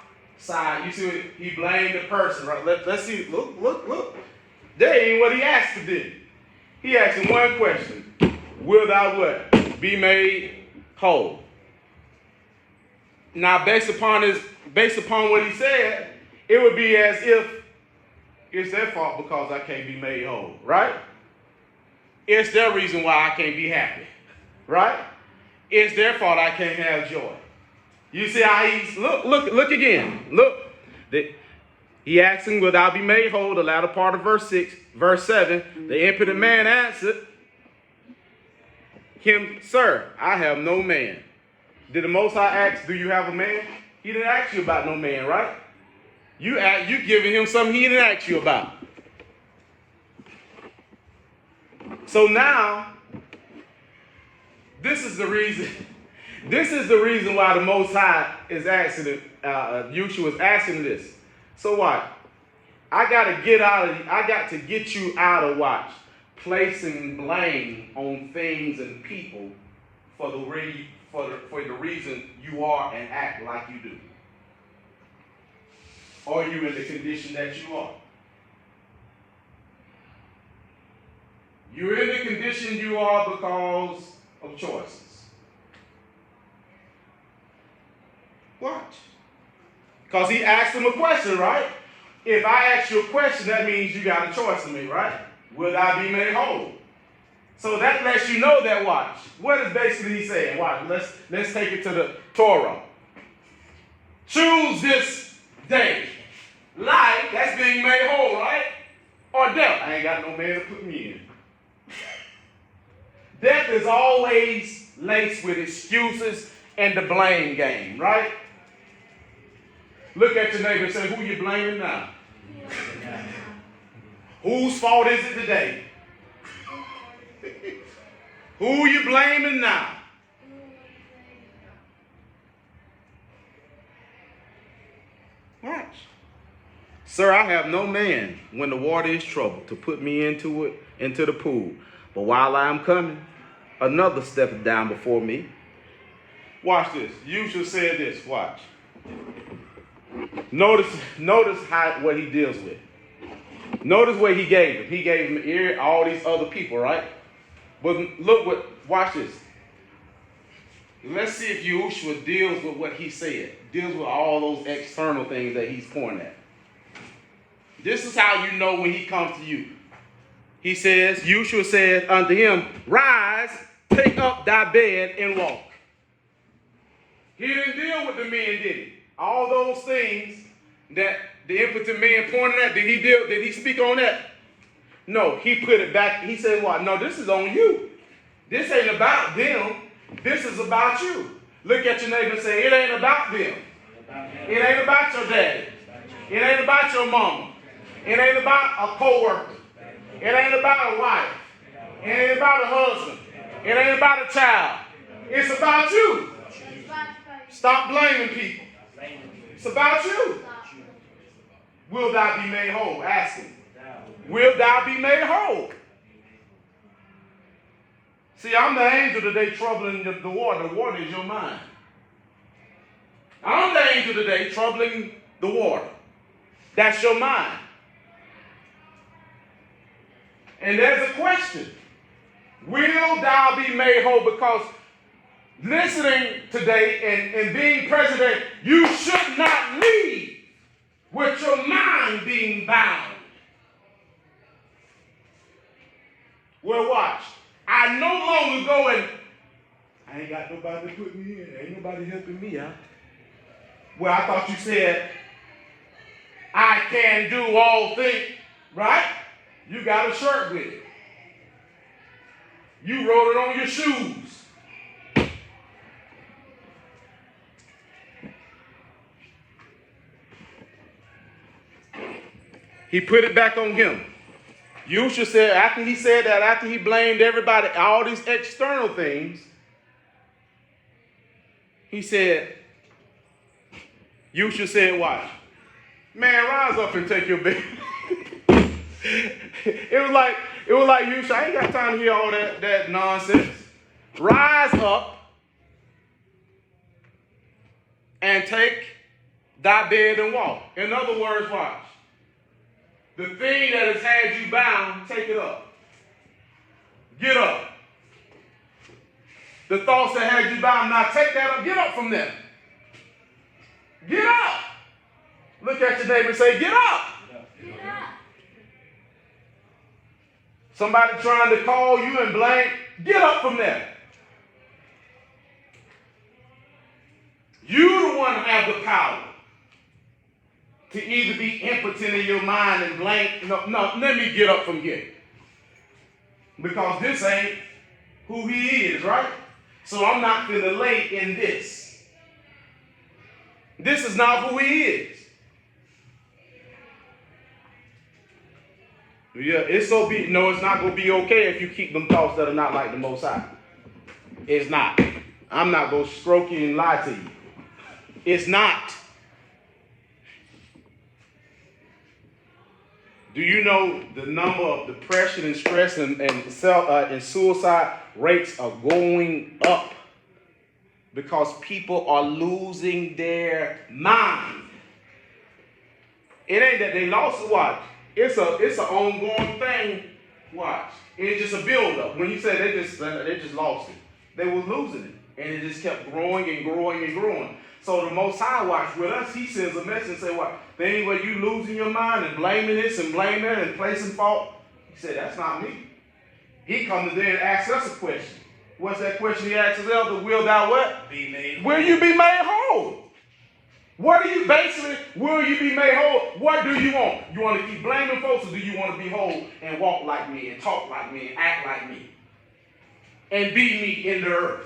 You see what he blamed the person, right? Let's see. Look. That ain't what he asked to do. He asked him one question. Will thou what? Be made whole. Now, based upon what he said, it would be as if it's their fault because I can't be made whole, right? It's their reason why I can't be happy, right? It's their fault I can't have joy. You see how he's look again. Look. He asked him, will thou be made whole? The latter part of verse 7. The impotent man answered him, Sir, I have no man. Did the Most High ask, do you have a man? He didn't ask you about no man, right? You giving him something he didn't ask you about. So now, this is the reason why the Most High is asking, YAHUSHUA is asking this. So what? I got to get you out of watch, placing blame on things and people for the reason you are and act like you do. Or you in the condition that you are. You're in the condition you are because of choices. Watch. Because he asked him a question, right? If I ask you a question, that means you got a choice in me, right? Will I be made whole? So that lets you know that, watch. What is basically he saying? Watch, let's take it to the Torah. Choose this day. Life, that's being made whole, right? Or death. I ain't got no man to put me in. Death is always laced with excuses and the blame game, right? Look at your neighbor and say, who you blaming now? Whose fault is it today? Who you blaming now? Watch. Sir, I have no man when the water is troubled to put me into the pool. But while I am coming, another steppeth down before me. Watch this. YAHUSHUA said this. Watch. Notice what he deals with. Notice what he gave him. He gave him ear, all these other people, right? But watch this. Let's see if YAHUSHUA deals with what he said. Deals with all those external things that he's pointing at. This is how you know when he comes to you. He says, YAHUSHUA said unto him, rise, take up thy bed and walk. He didn't deal with the men, did he? All those things that the impotent man pointed at, did he speak on that? No, he put it back. He said, what? No, this is on you. This ain't about them. This is about you. Look at your neighbor and say, it ain't about them. It ain't about your daddy. It ain't about your mama. It ain't about a co-worker. It ain't about a wife. It ain't about a husband. It ain't about a child. It's about you. Stop blaming people. It's about you. Will thou be made whole? Ask him. Will thou be made whole? See, I'm the angel today troubling the water. The water is your mind. I'm the angel today troubling the water. That's your mind. And there's a question. Will thou be made whole? Because listening today and being president, you should not leave with your mind being bound. Well, watch. I no longer go and I ain't got nobody to put me in. Ain't nobody helping me out. Well, I thought you said I can do all things, right? You got a shirt with it. You wrote it on your shoes. He put it back on him. YAHUSHUA said, after he blamed everybody, all these external things, he said, YAHUSHUA said, watch, man, rise up and take your bed. It was like YAHUSHUA, I ain't got time to hear all that nonsense. Rise up and take thy bed and walk. In other words, watch. The thing that has had you bound, take it up. Get up. The thoughts that had you bound, now take that up. Get up from them. Get up. Look at your neighbor and say, get up. Get up. Somebody trying to call you and blame, get up from there. You the one who have the power to either be impotent in your mind and blame. No, let me get up from here. Because this ain't who he is, right? So I'm not going to lay in this. This is not who he is. Yeah, it's not going to be okay if you keep them thoughts that are not like the Most High. It's not. I'm not going to stroke you and lie to you. It's not. Do you know the number of depression and stress and suicide rates are going up because people are losing their mind? It ain't that they lost it. Watch. It's an ongoing thing. Watch. It's just a buildup. When you say they just lost it, they were losing it, and it just kept growing and growing and growing. So the Most High, watch, with us, he sends a message and say, what? The only way you losing your mind and blaming this and blaming that and placing fault, he said, that's not me. He comes to there and asks us a question. What's that question he asks us, Elder? Will thou what? Be made whole. Will you be made whole? What do you basically, will you be made whole? What do you want? You want to keep blaming folks, or do you want to be whole and walk like me and talk like me and act like me and be me in the earth?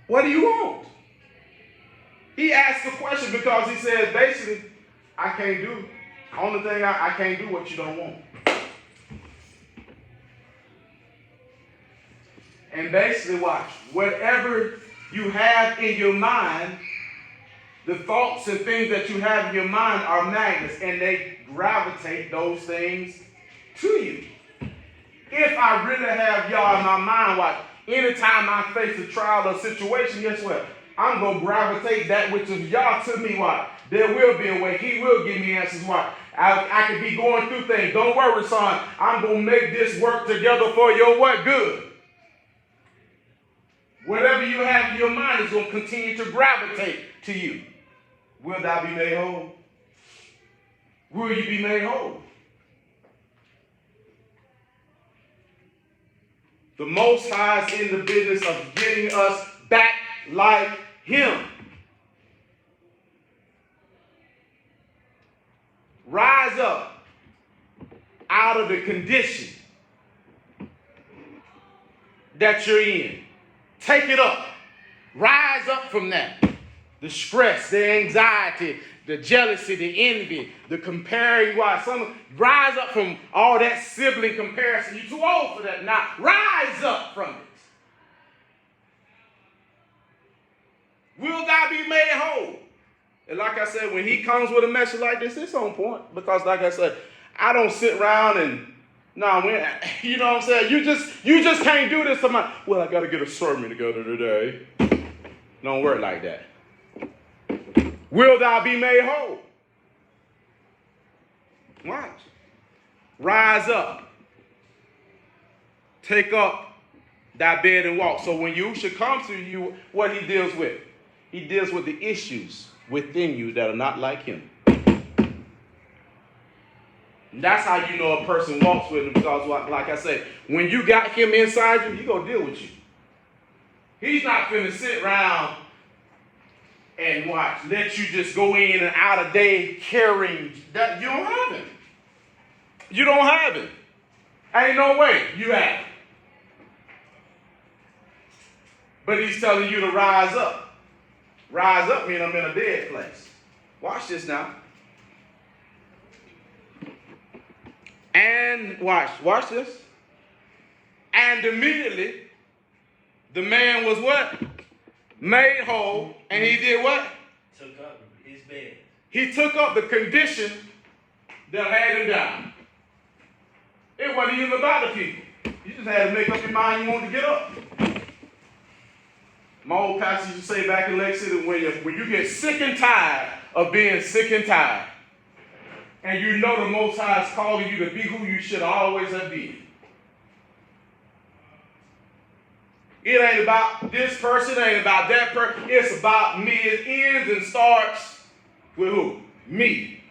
What do you want? He asked the question because he said, basically, I can't do. Only thing I can't do what you don't want. And basically, watch. Whatever you have in your mind, the thoughts and things that you have in your mind are magnets, and they gravitate those things to you. If I really have y'all in my mind, watch. Anytime I face a trial or situation, guess what? I'm going to gravitate that which is y'all to me. What? There will be a way. He will give me answers. What? I could be going through things. Don't worry, son. I'm going to make this work together for your what? Good. Whatever you have in your mind is going to continue to gravitate to you. Will thou be made whole? Will you be made whole? The Most High is in the business of getting us back like Him. Rise up out of the condition that you're in. Take it up. Rise up from that. The stress, the anxiety, the jealousy, the envy, the comparing. Rise up from all that sibling comparison. You're too old for that now. Rise up from it. Will thou be made whole? And like I said, when he comes with a message like this, it's on point. Because like I said, I don't sit around and, you know what I'm saying? You just can't do this. Well, I got to get a sermon together today. Don't work like that. Will thou be made whole? Watch. Rise up. Take up thy bed and walk. So when Yahushua comes to you, what he deals with? He deals with the issues within you that are not like him. And that's how you know a person walks with him, because like I said, when you got him inside you, he's going to deal with you. He's not finna sit around and watch, let you just go in and out a day carrying that. You don't have him. You don't have him. Ain't no way you have him. But he's telling you to rise up. Rise up means I'm in a dead place. Watch this now. And watch this. And immediately, the man was what? Made whole. And he did what? Took up his bed. He took up the condition that had him down. It wasn't even about the people. You just had to make up your mind you wanted to get up. My old pastor used to say back in Lake City, when you get sick and tired of being sick and tired, and you know the Most High is calling you to be who you should always have been. It ain't about this person, it ain't about that person. It's about me. It ends and starts with who? Me.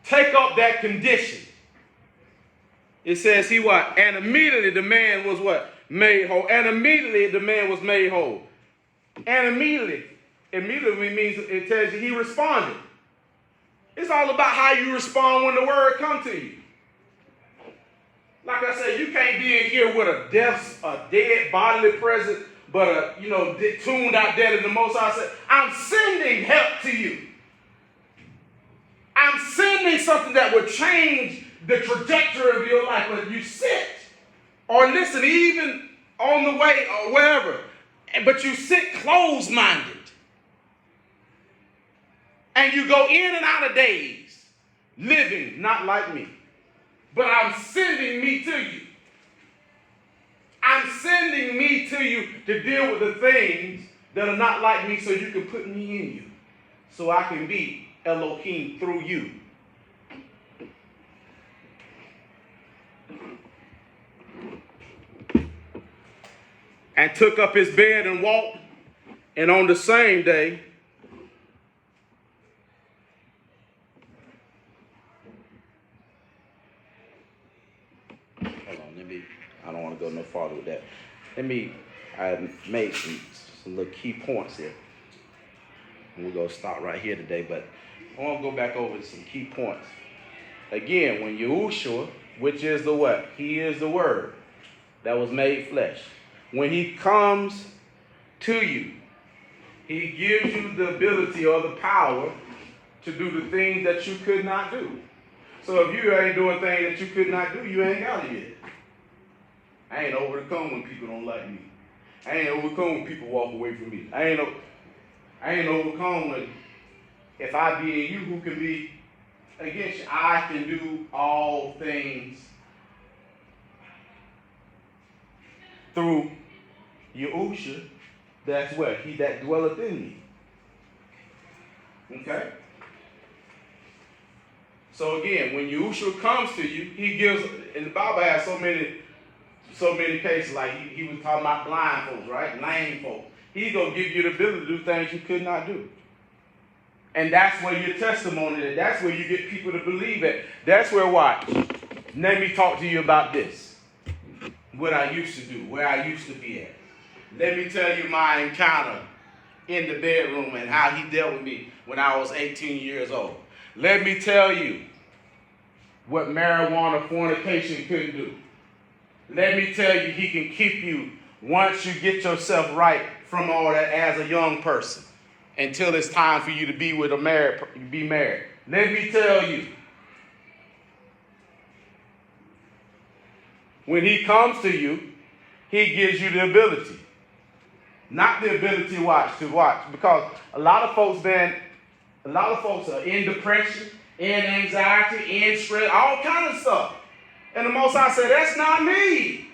Take up that condition. It says he what? And immediately the man was what? Made whole. And immediately the man was made whole. And immediately means, it tells you he responded. It's all about how you respond when the word comes to you. Like I said, you can't be in here with a dead bodily presence, but tuned out dead in the Most High. Said, I'm sending help to you. I'm sending something that would change the trajectory of your life. But you sit or listen, even on the way or wherever, but you sit closed-minded. And you go in and out of days, living not like me. But I'm sending me to you. I'm sending me to you to deal with the things that are not like me, so you can put me in you. So I can be Elohim through you. And took up his bed and walked. And on the same day, I don't want to go no farther with that. I made some little key points here. And we're going to stop right here today, but I want to go back over some key points. Again, when Yahushua, which is the what? He is the Word. that was made flesh. When he comes to you, he gives you the ability or the power to do the things that you could not do. So if you ain't doing things that you could not do, you ain't got it yet. I ain't overcome when people don't like me. I ain't overcome when people walk away from me. I ain't overcome when, if I be in you, who can be against you? I can do all things through YAHUSHUA, that's what? He that dwelleth in me. Okay? So again, when YAHUSHUA comes to you, he gives, and the Bible has so many cases, like he was talking about blind folks, right? Lame folks. He's going to give you the ability to do things you could not do. And that's where your testimony is. That's where you get people to believe it. That's where, watch. Let me talk to you about this. What I used to do, where I used to be at. Let me tell you my encounter in the bedroom and how he dealt with me when I was 18 years old. Let me tell you what marijuana fornication couldn't do. Let me tell you, he can keep you once you get yourself right from all that as a young person until it's time for you to be with be married. Let me tell you, when he comes to you, he gives you the ability. Not the ability to watch, because a lot of folks are in depression, in anxiety, in stress, all kind of stuff. And the Most High said, that's not me.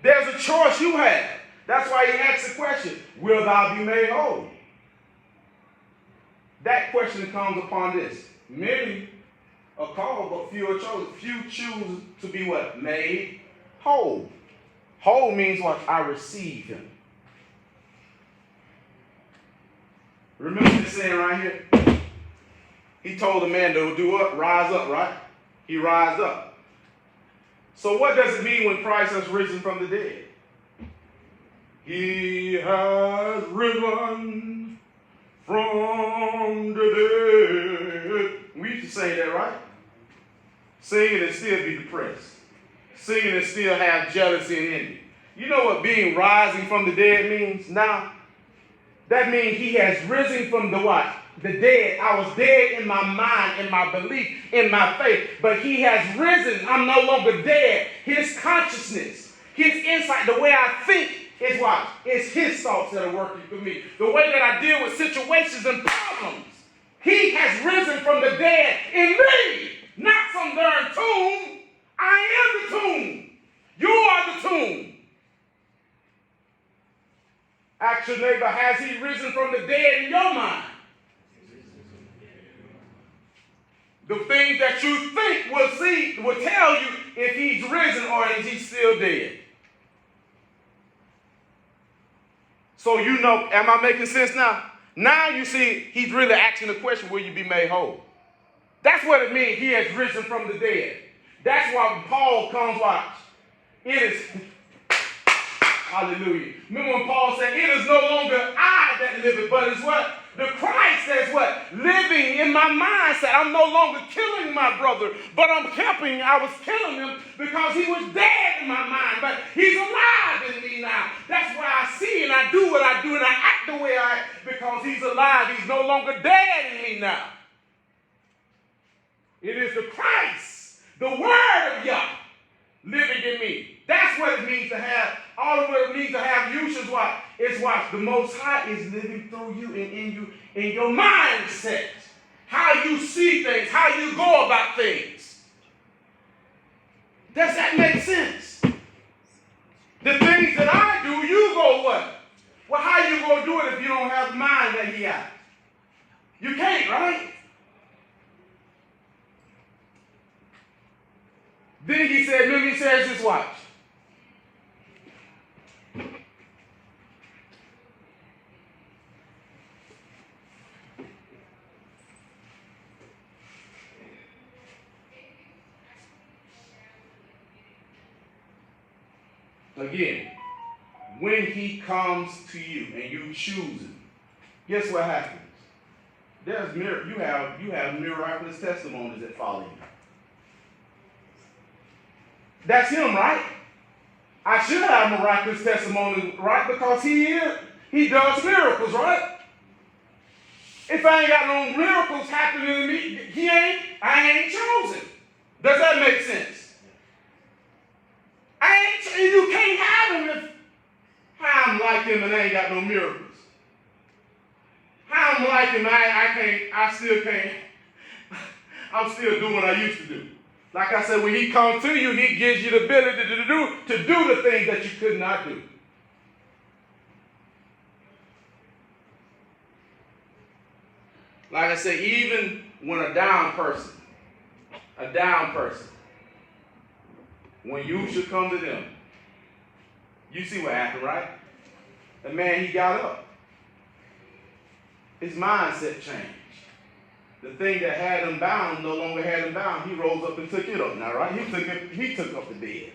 There's a choice you have. That's why he asks the question, will thou be made whole? That question comes upon this. Many are called, but few are chosen. Few choose to be what? Made whole. Whole means what? I receive him. Remember this saying right here? He told the man to do what? Rise up, right? He rise up. So what does it mean when Christ has risen from the dead? He has risen from the dead. We used to say that, right? Singing and still be depressed. Singing and still have jealousy and envy. You know what being rising from the dead means now? That means he has risen from the what? The dead. I was dead in my mind, in my belief, in my faith. But he has risen. I'm no longer dead. His consciousness, his insight, the way I think is what? It's his thoughts that are working for me. The way that I deal with situations and problems. He has risen from the dead in me. Not some darn tomb. I am the tomb. You are the tomb. Ask your neighbor, has he risen from the dead in your mind? The things that you think will tell you if he's risen or is he still dead. So you know, am I making sense now? Now you see, he's really asking the question, will you be made whole? That's what it means, he has risen from the dead. That's why Paul comes, watch. It is, hallelujah. Remember when Paul said, it is no longer I that liveth, but it's what? The Christ that's what? Living in my mindset. I'm no longer killing my brother, but I was killing him because he was dead in my mind, but he's alive in me now. That's why I see and I do what I do and I act the way I act because he's alive. He's no longer dead in me now. It is the Christ, the Word of Yah, living in me. That's what it means to have, all of what it means to have YAHUSHUA's what? It's what? The Most High is living through you and in you, in your mindset. How you see things, how you go about things. Does that make sense? The things that I do, you go what? Well, how you going to do it if you don't have the mind that he has? You can't, right? Then he said, remember he says this, watch. Again, when he comes to you and you choose him, guess what happens? You have miraculous testimonies that follow you. That's him, right? I should have a miraculous testimony, right? Because he does miracles, right? If I ain't got no miracles happening to me, I ain't chosen. Does that make sense? You can't have him if I'm like him and I ain't got no miracles. How I'm like him, I'm still doing what I used to do. Like I said, when he comes to you, he gives you the ability to do the things that you could not do. Like I said, even when a down person, when you should come to them, you see what happened, right? The man, he got up. His mindset changed. The thing that had him bound no longer had him bound. He rose up and took it up now, right? He took up the bed.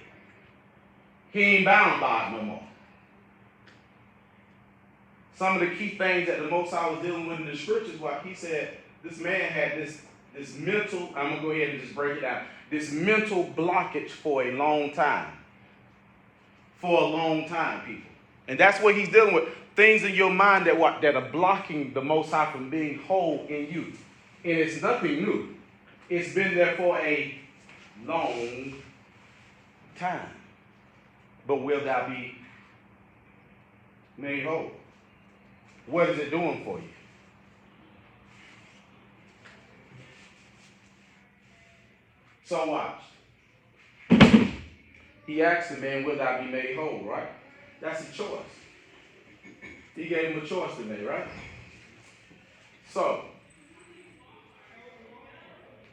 He ain't bound by it no more. Some of the key things that the Most High was dealing with in the scriptures, like he said, this man had this mental, I'm going to go ahead and just break it down, this mental blockage for a long time. For a long time, people. And that's what he's dealing with. Things in your mind that are blocking the Most High from being whole in you. And it's nothing new. It's been there for a long time. But will thou be made whole? What is it doing for you? So watch. He asked the man, will thou be made whole, right? That's a choice. He gave him a choice to make, right? So,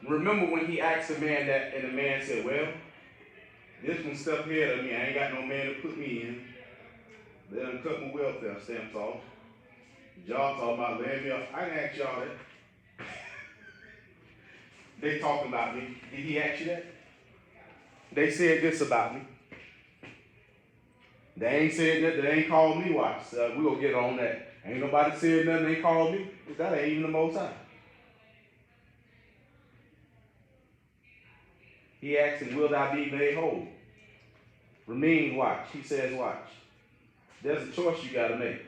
remember when he asked the man that, and the man said, well, this one step ahead of me. I ain't got no man to put me in. They done cut my welfare stamps off. Y'all talking about laying me off. I didn't ask y'all that. They talking about me. Did he ask you that? They said this about me. They ain't said that. They ain't called me. Watch. We gonna get on that. Ain't nobody said nothing. They called me. That ain't even the Most High. He asked him, will thou be made whole? Remain, watch. He says, watch. There's a choice you got to make.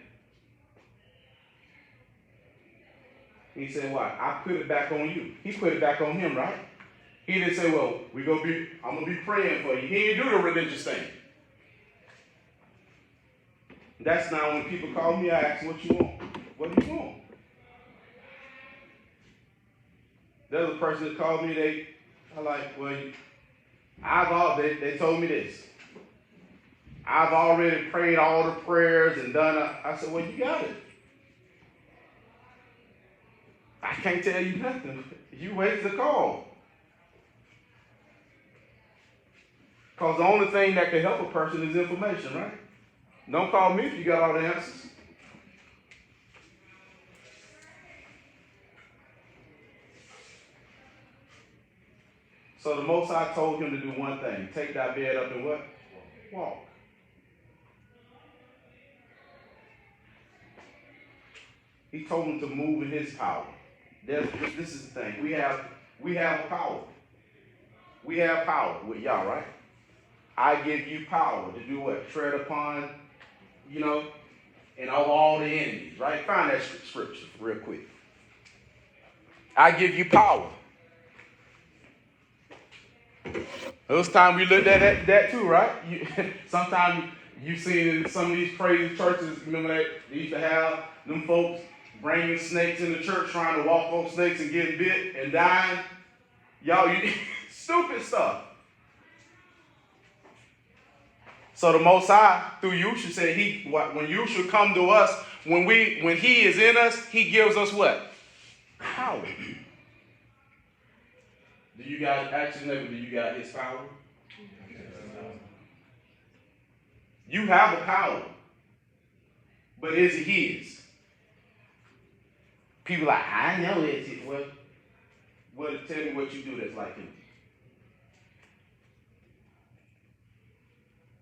He said, what? I put it back on you. He put it back on him, right? He didn't say, well, I'm going to be praying for you. He didn't do the religious thing. That's now when people call me, I ask, what you want? What do you want? There's a person that called me, they told me this. I've already prayed all the prayers and done it. I said, well, you got it. I can't tell you nothing. You wait to call. Because the only thing that can help a person is information, right? Don't call me if you got all the answers. So the Most High told him to do one thing. Take thy bed up and what? Walk. He told him to move in his power. This is the thing. We have power. We have power with y'all, right? I give you power to do what? Tread upon, and over all the enemies, right? Find that scripture real quick. I give you power. Those times we looked at that too, right? Sometimes you see in some of these crazy churches, remember that they used to have them folks bringing snakes in the church, trying to walk on snakes and getting bit and dying. Y'all, stupid stuff. So the Most High, through Yahushua, said when Yahushua come to us, when he is in us, he gives us what? Power. Do you guys do you got his power? You have a power, but is it his? People like, I know it's his. Well, tell me what you do that's like him.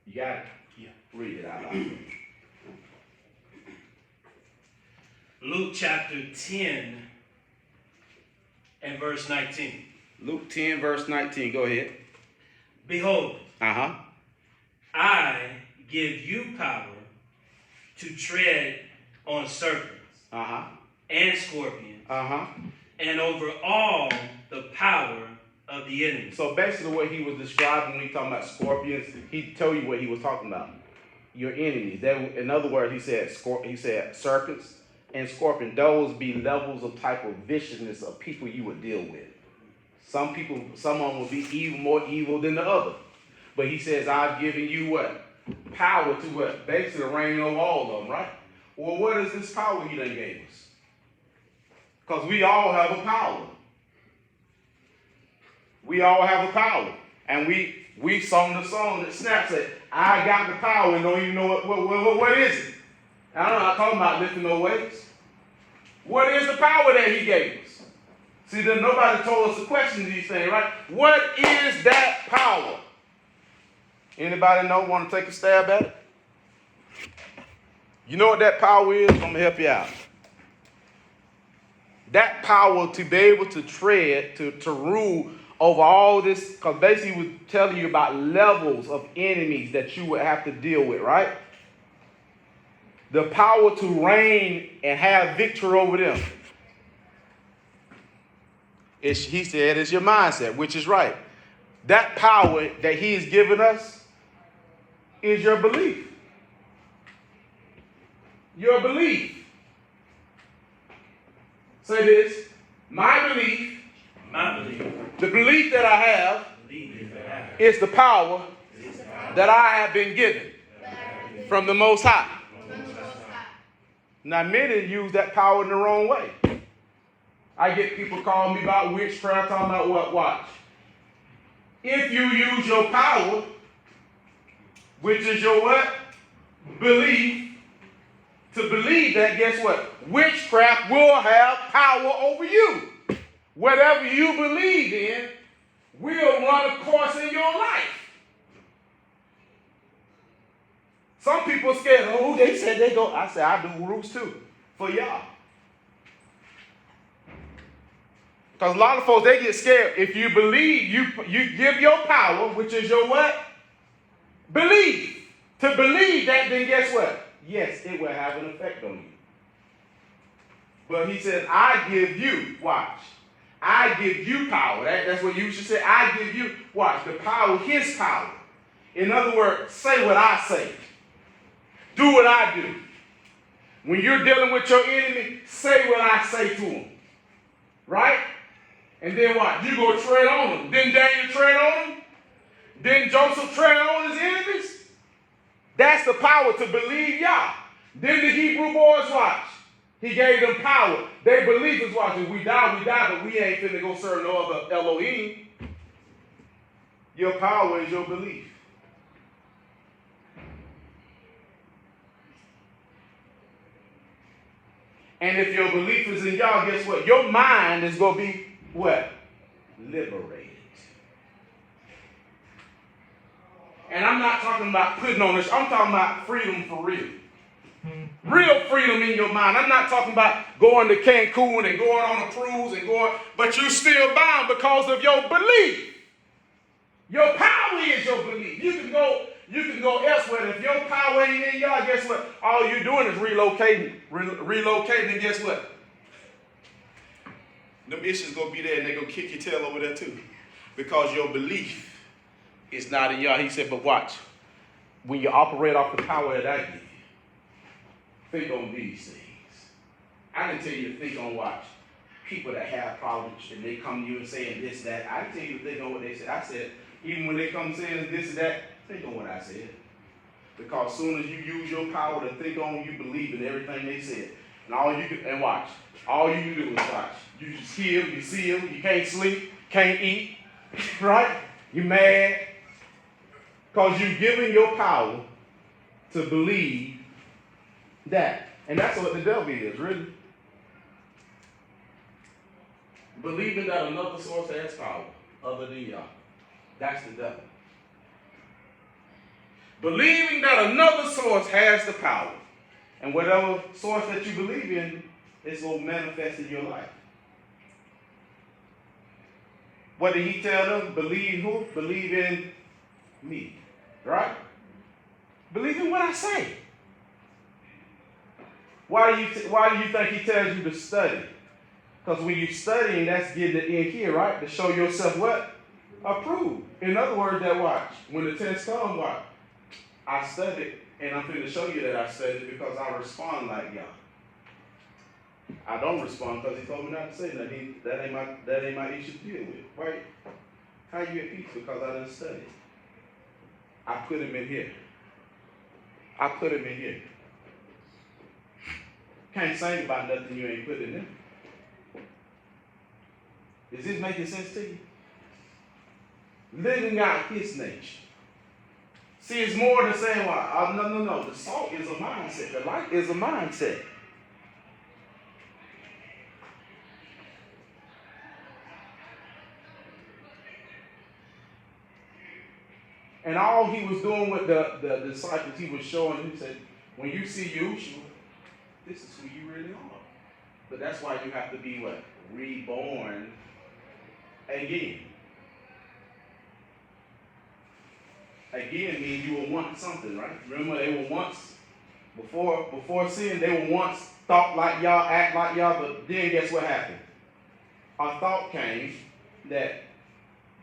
You got it? Yeah. Read it out loud. Luke chapter 10 and verse 19. Luke 10, verse 19. Go ahead. Behold, Uh-huh. I give you power to tread on serpents Uh-huh. and scorpions Uh-huh. and over all the power of the enemy. So basically what he was describing when he talking about scorpions, he told you what he was talking about. Your enemies. In other words, he said serpents and scorpions. Those be levels of type of viciousness of people you would deal with. Some of them will be even more evil than the other. But he says, I've given you what? Power to what? Basically reign over all of them, right? Well, what is this power he done gave us? Because we all have a power. We all have a power. And we sung the song that Snap said, I got the power and don't even know what is it. I'm not talking about lifting no weights. What is the power that he gave us? See, then nobody told us to question these things, right? What is that power? Anybody know, want to take a stab at it? You know what that power is? I'm going to help you out. That power to be able to tread, to rule over all this, because basically he was telling you about levels of enemies that you would have to deal with, right? The power to reign and have victory over them. He said it's your mindset, which is right. That power that he has given us is your belief. Your belief. Say this. My belief. The belief that I have is the power that I have been given from the Most High. Now, many use that power in the wrong way. I get people calling me about witchcraft, talking about what? Watch. If you use your power, which is your what? Belief, to believe that, guess what? Witchcraft will have power over you. Whatever you believe in will run a course in your life. Some people are scared. Oh, they said they go. I said, I do roots too for y'all. Because a lot of folks, they get scared. If you believe, you give your power, which is your what? Belief. To believe that, then guess what? Yes, it will have an effect on you. But he said, I give you, watch. I give you power. That's what you should say. I give you, watch, the power, his power. In other words, say what I say. Do what I do. When you're dealing with your enemy, say what I say to him. Right? And then what? You go tread on them. Didn't Daniel tread on them? Didn't Joseph tread on his enemies? That's the power to believe Yah. Then the Hebrew boys watch. He gave them power. They believe is watching. We die, but we ain't finna go serve no other Elohim. Your power is your belief. And if your belief is in Yah, guess what? Your mind is going to be what? Liberated. And I'm not talking about putting on this. I'm talking about freedom for real. Real freedom in your mind. I'm not talking about going to Cancun and going on a cruise and going, but you're still bound because of your belief. Your power is your belief. You can go elsewhere. If your power ain't in y'all, guess what? All you're doing is relocating. Relocating, and guess what? Them issues gonna be there, and they gonna kick your tail over there too, because your belief is not in y'all. He said, but watch, when you operate off the power that I give you, think on these things. I can tell you to think on, watch, people that have problems and they come to you and saying this, that. I can tell you to think on what they said. I said, even when they come saying this and that, think on what I said. Because as soon as you use your power to think on, you believe in everything they said. And all you can, and watch, all you can do is watch. You just hear, you see them, you can't sleep, can't eat, right? You mad. Because you're giving your power to believe that. And that's what the devil is, really. Believing that another source has power other than y'all. That's the devil. Believing that another source has the power. And whatever source that you believe in is going to manifest in your life. What did he tell them? Believe who? Believe in me. Right? Believe in what I say. Why do you think he tells you to study? Because when you're studying, that's getting it in here, right? To show yourself what? Approved. In other words, that watch. When the test comes, watch. I studied, and I'm going to show you that I studied because I respond like y'all. I don't respond because he told me not to say nothing. That ain't my issue to deal with. Right? How you at peace? Because I didn't study. I put him in here. I put him in here. Can't sing about nothing you ain't put in there. Is this making sense to you? Living out his nature. See, it's more than saying, well, no. The salt is a mindset. The light is a mindset. And all he was doing with the disciples, he was showing them, he said, when you see YAHUSHUA, this is who you really are. But that's why you have to be what? Reborn again. Again means you were once something, right? Remember, they were once, before sin, they were once thought like y'all, act like y'all, but then guess what happened? A thought came that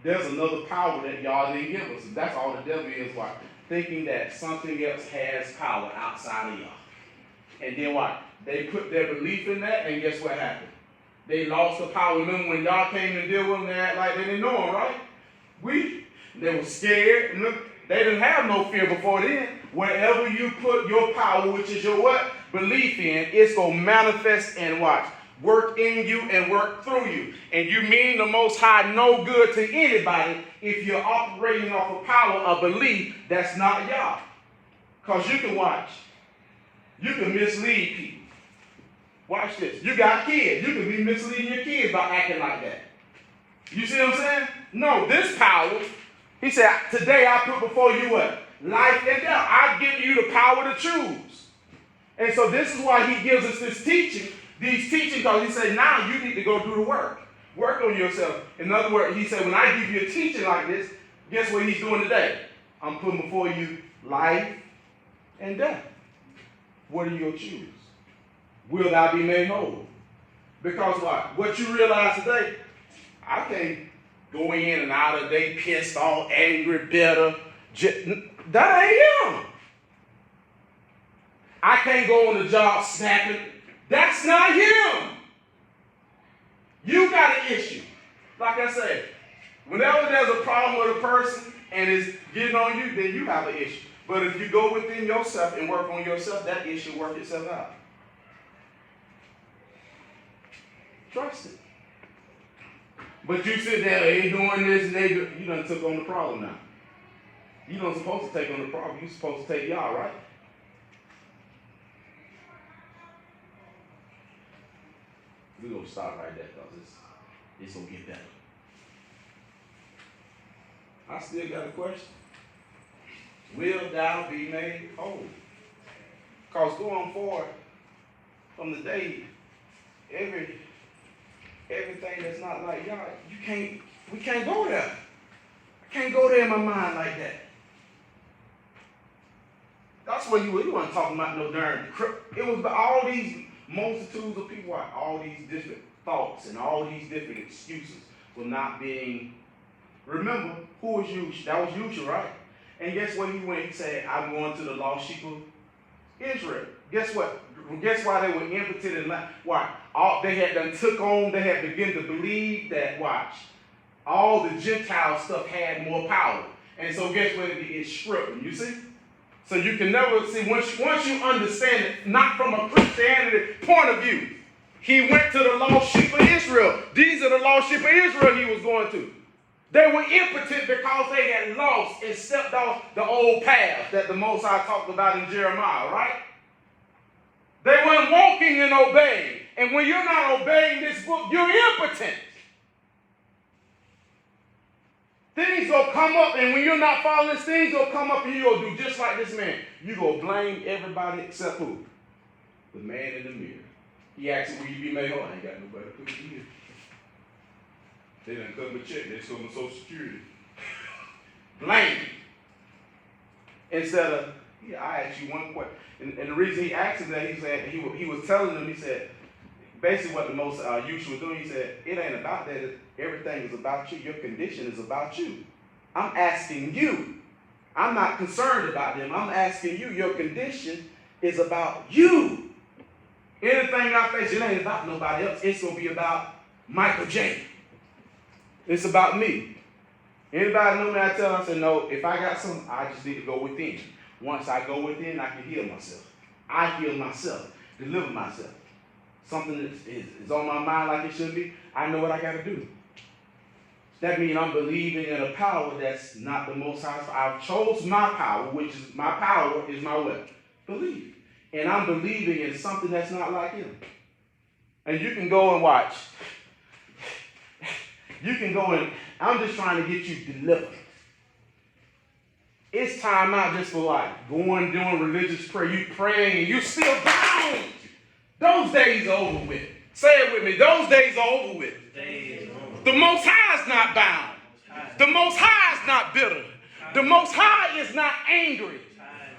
there's another power that y'all didn't give us. That's all the devil is, what? Thinking that something else has power outside of y'all. And then what? They put their belief in that, and guess what happened? They lost the power. Remember when y'all came to deal with them, they act like they didn't know them, right? They were scared. They didn't have no fear before then. Wherever you put your power, which is your what? Belief in, it's going to manifest and watch. Work in you and work through you. And you mean the Most High no good to anybody if you're operating off a power of belief that's not y'all. Because you can watch. You can mislead people. Watch this. You got kids. You can be misleading your kids by acting like that. You see what I'm saying? No, this power, he said, today I put before you what? Life and death. I've given you the power to choose. And so this is why he gives us this teaching. These teachings, because he said, now you need to go do the work. Work on yourself. In other words, he said, when I give you a teaching like this, guess what he's doing today? I'm putting before you life and death. What are you going to choose? Will thou be made whole? Because what? What you realize today, I can't go in and out of the day pissed off, angry, bitter. That ain't him. I can't go on the job snapping. That's not him. You got an issue. Like I said, whenever there's a problem with a person and it's getting on you, then you have an issue. But if you go within yourself and work on yourself, that issue will work itself out. Trust it. But you sit there, they ain't doing this, and you done took on the problem now. You don't supposed to take on the problem. You're supposed to take y'all, right? We're going to stop right there because it's going to get better. I still got a question. Will thou be made whole? Because going forward, from the day, everything that's not like y'all, we can't go there. I can't go there in my mind like that. That's what you weren't talking about no darn. It was all these multitudes of people, all these different thoughts and all these different excuses for not being. Remember, who was YAHUSHUA? That was YAHUSHUA, right? And guess what he went? He said, I'm going to the lost sheep of Israel. Guess what? Guess why they were impotent and why? They had done took on, they had begun to believe that, watch, all the Gentile stuff had more power. And so guess what? It stripped them, you see? So you can never see, once you understand it, not from a Christianity point of view, he went to the lost sheep of Israel. These are the lost sheep of Israel he was going to. They were impotent because they had lost and stepped off the old path that the Most High talked about in Jeremiah, right? They weren't walking and obeying. And when you're not obeying this book, you're impotent. Things will come up, and when you're not following this, things will come up and you're going to do just like this man. You're going to blame everybody except who? The man in the mirror. He asked, will you be made whole? I ain't got nobody to put me here. They done cut my check. They sold my Social Security. Blame. Instead of, yeah, I asked you one question. And the reason he asked him that, he said, he was telling them, he said, basically what the most YAHUSHUA was doing, he said, it ain't about that. Everything is about you. Your condition is about you. I'm asking you. I'm not concerned about them. I'm asking you. Your condition is about you. Anything I face, it ain't about nobody else. It's going to be about Michael J. It's about me. Anybody know me? I tell them, I say, no, if I got something, I just need to go within. Once I go within, I can heal myself. I heal myself, deliver myself. Something that is on my mind like it should be, I know what I got to do. That means I'm believing in a power that's not the Most High. I've chose my power, which is my power is my what? Belief. And I'm believing in something that's not like him. And you can go and watch. You can go and, I'm just trying to get you delivered. It's time out just for like going, doing religious prayer. You praying and you still bound. Those days are over with. Say it with me. Those days are over with. The Most High is not bound. The Most High is not bitter. The Most High is not angry.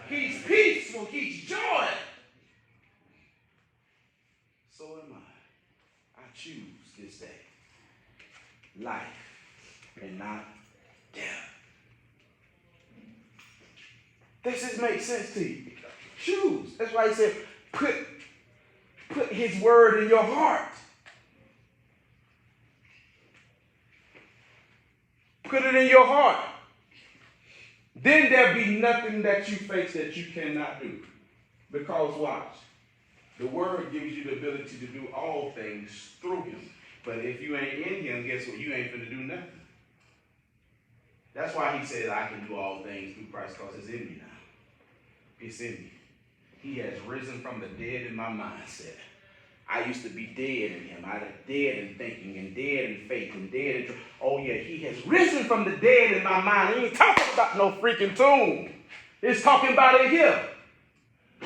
He's peaceful. He's joy. So am I. I choose this day life and not death. Does this make sense to you? Choose. That's why he said, put his word in your heart. Put it in your heart. Then there'll be nothing that you face that you cannot do. Because watch, the word gives you the ability to do all things through him. But if you ain't in him, guess what? You ain't finna do nothing. That's why he said, I can do all things through Christ, because it's in me now. It's in me. He has risen from the dead in my mindset. I used to be dead in him. I was dead in thinking and dead in faith and dead in... Oh yeah, he has risen from the dead in my mind. He ain't talking about no freaking tomb. He's talking about it here.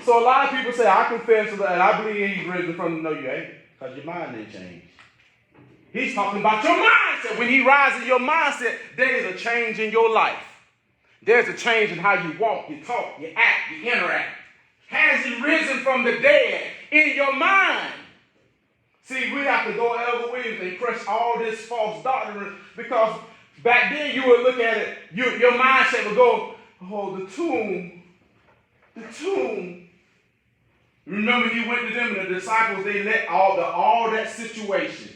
So a lot of people say, I confess to that, and I believe he's risen from... No, you ain't, because your mind didn't change. He's talking about your mindset. When he rises your mindset, there is a change in your life. There's a change in how you walk, you talk, you act, you interact. Has he risen from the dead in your mind? See, we have to go Elder Williams and crush all this false doctrine, because back then you would look at it, your mindset would go, oh, the tomb. Remember he went to them and the disciples, they let all that situation.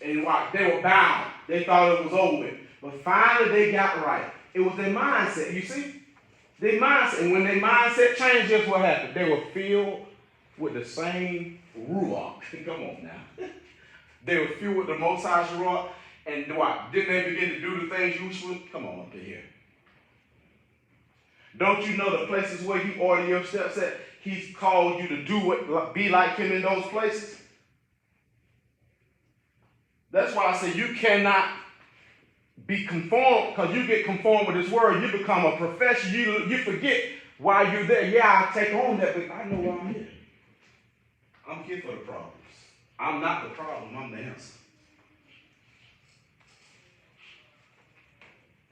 And watch, they were bound. They thought it was over with. But finally they got right. It was their mindset, you see? Their mindset. And when their mindset changed, guess what happened? They were filled with the same ruach. Come on now. They were filled with the Most High's ruach. And what? Didn't they begin to do the things usually? Come on up to here. Don't you know the places where he ordered your steps at? He's called you to do what, be like him in those places. That's why I say you cannot be conformed, because you get conformed with this word. You become a profession. You forget why you're there. Yeah, I take on that, but I know why I'm here. I'm here for the problems. I'm not the problem. I'm the answer.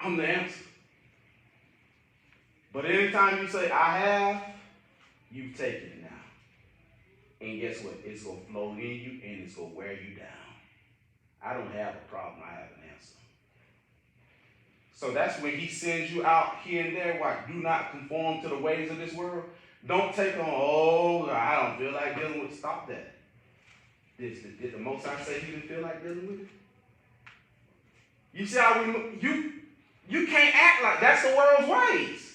I'm the answer. But anytime you say, I have, you've taken it now. And guess what? It's going to flow in you and it's going to wear you down. I don't have a problem. I have an answer. So that's when he sends you out here and there. Why? Do not conform to the ways of this world. Don't take on, oh, I don't feel like dealing with. Stop that. Did the Most High say he didn't feel like dealing with it? You see how you can't act like that's the world's ways.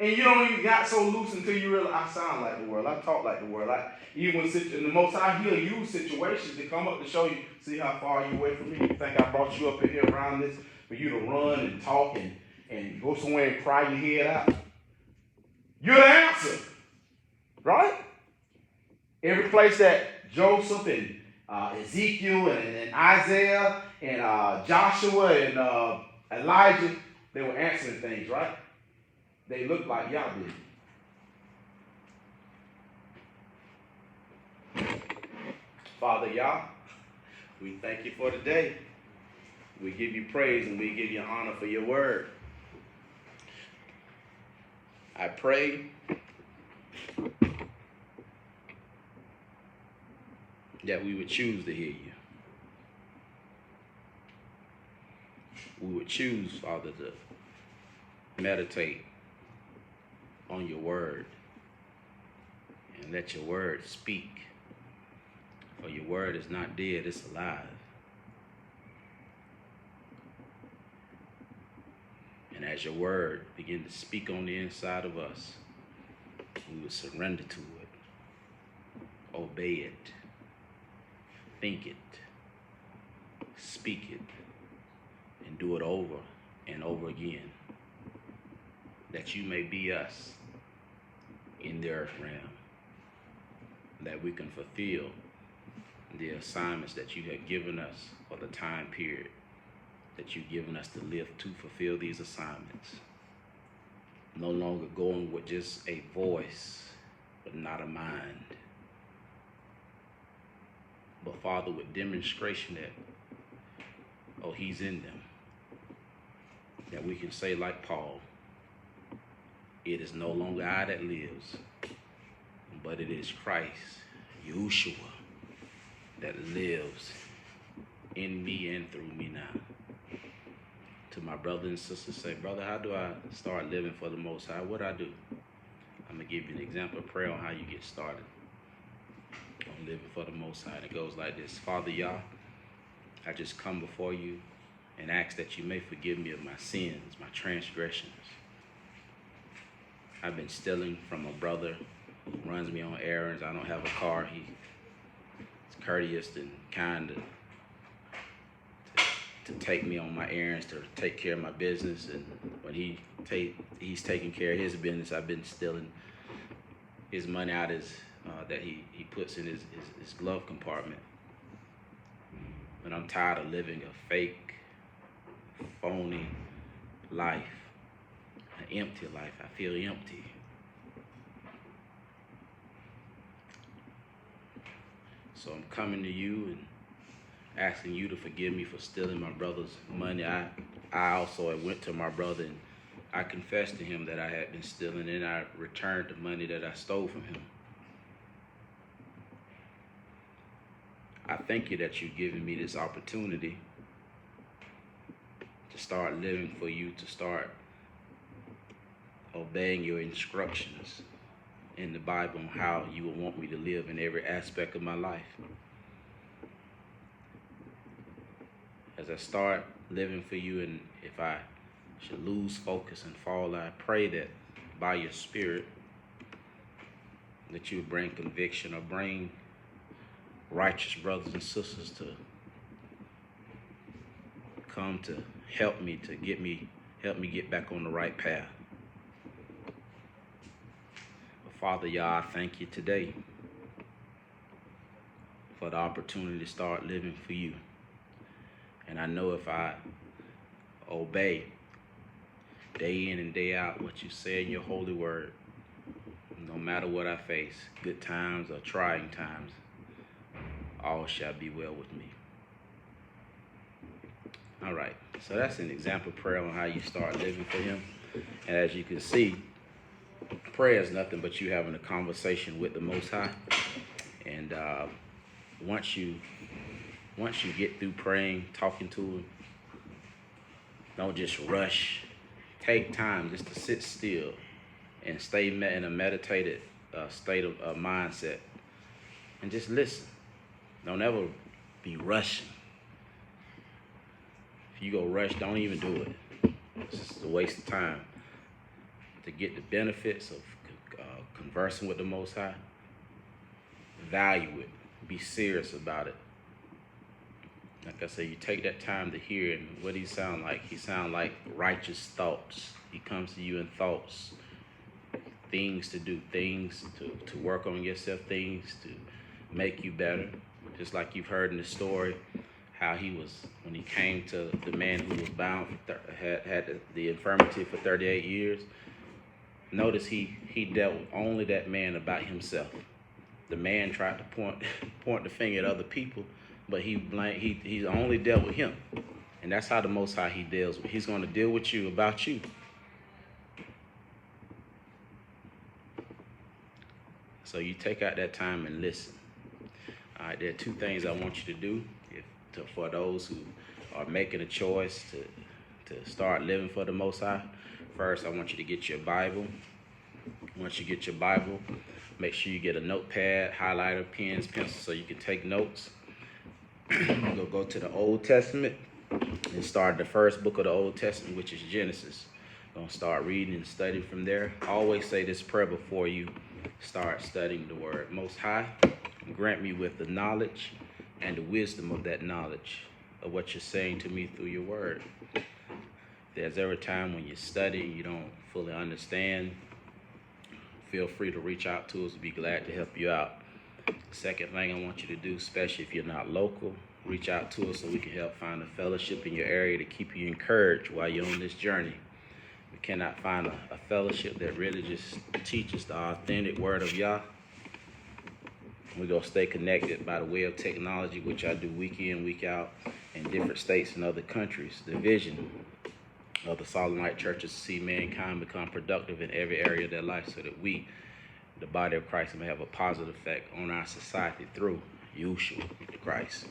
And you don't even got so loose until you realize I sound like the world. I talk like the world. Even when the Most High, he'll use situations to come up to show you, see how far you away from me. You think I brought you up in here around this for you to run and talk and go somewhere and cry your head out? You're the answer. Right? Every place that Joseph and Ezekiel and Isaiah and Joshua and Elijah, they were answering things, right? They looked like y'all did. Father Yah, we thank you for today. We give you praise and we give you honor for your word. I pray that we would choose to hear you. We would choose, Father, to meditate on your word and let your word speak. For your word is not dead, it's alive. And as your word begin to speak on the inside of us, we will surrender to it, obey it, think it, speak it, and do it over and over again, that you may be us in the earth realm, that we can fulfill the assignments that you have given us for the time period that you've given us to live to fulfill these assignments. No longer going with just a voice, but not a mind. But Father, with demonstration that, oh, he's in them. That we can say like Paul, it is no longer I that lives, but it is Christ, YAHUSHUA, that lives in me and through me now. To my brothers and sisters, say, brother, how do I start living for the Most High? What I do? I'm going to give you an example of prayer on how you get started on living for the Most High. And it goes like this. Father Yah, I just come before you and ask that you may forgive me of my sins, my transgressions. I've been stealing from a brother who runs me on errands. I don't have a car. He's courteous and kind to take me on my errands, to take care of my business. And when he's taking care of his business, I've been stealing his money out that he puts in his glove compartment. And I'm tired of living a fake, phony life, an empty life. I feel empty. So I'm coming to you and asking you to forgive me for stealing my brother's money. I also went to my brother and I confessed to him that I had been stealing, and I returned the money that I stole from him. I thank you that you've given me this opportunity to start living for you, to start obeying your instructions in the Bible on how you would want me to live in every aspect of my life. As I start living for you, and if I should lose focus and fall, I pray that by your Spirit that you would bring conviction or bring righteous brothers and sisters to come to help me get back on the right path. But Father Yah, I thank you today for the opportunity to start living for you. And I know if I obey day in and day out what you say in your holy word, no matter what I face, good times or trying times, all shall be well with me. All right, so that's an example prayer on how you start living for him. And as you can see, prayer is nothing but you having a conversation with the Most High. And once you get through praying, talking to him, don't just rush. Take time just to sit still and stay in a meditated state of mindset and just listen. Don't ever be rushing. If you go rush, don't even do it. It's just a waste of time. To get the benefits of conversing with the Most High, value it. Be serious about it. Like I say, you take that time to hear it. And what he sound like? He sound like righteous thoughts. He comes to you in thoughts, things to do, things to work on yourself, things to make you better. Just like you've heard in the story, how he was, when he came to the man who was bound, had the infirmity for 38 years. Notice he dealt with only that man about himself. The man tried to point the finger at other people, but he only dealt with him. And that's how the Most High he deals with. He's going to deal with you about you. So you take out that time and listen. All right, there are two things I want you to do for those who are making a choice to start living for the Most High. First, I want you to get your Bible. Once you get your Bible, make sure you get a notepad, highlighter, pens, pencils, so you can take notes. You'll go to the Old Testament and start the first book of the Old Testament, which is Genesis. Gonna start reading and studying from there. Always say this prayer before you start studying the Word. Most High, grant me with the knowledge and the wisdom of that knowledge of what you're saying to me through your Word. If there's ever time when you study and you don't fully understand, feel free to reach out to us. We'll be glad to help you out. Second thing I want you to do, especially if you're not local, reach out to us so we can help find a fellowship in your area to keep you encouraged while you're on this journey. We cannot find a fellowship that really just teaches the authentic word of Yah. We're going to stay connected by the way of technology, which I do week in, week out in different states and other countries. The vision of the TheSaltAndLight Church is to see mankind become productive in every area of their life so that we, the body of Christ, may have a positive effect on our society through YAHUSHUA the Christ.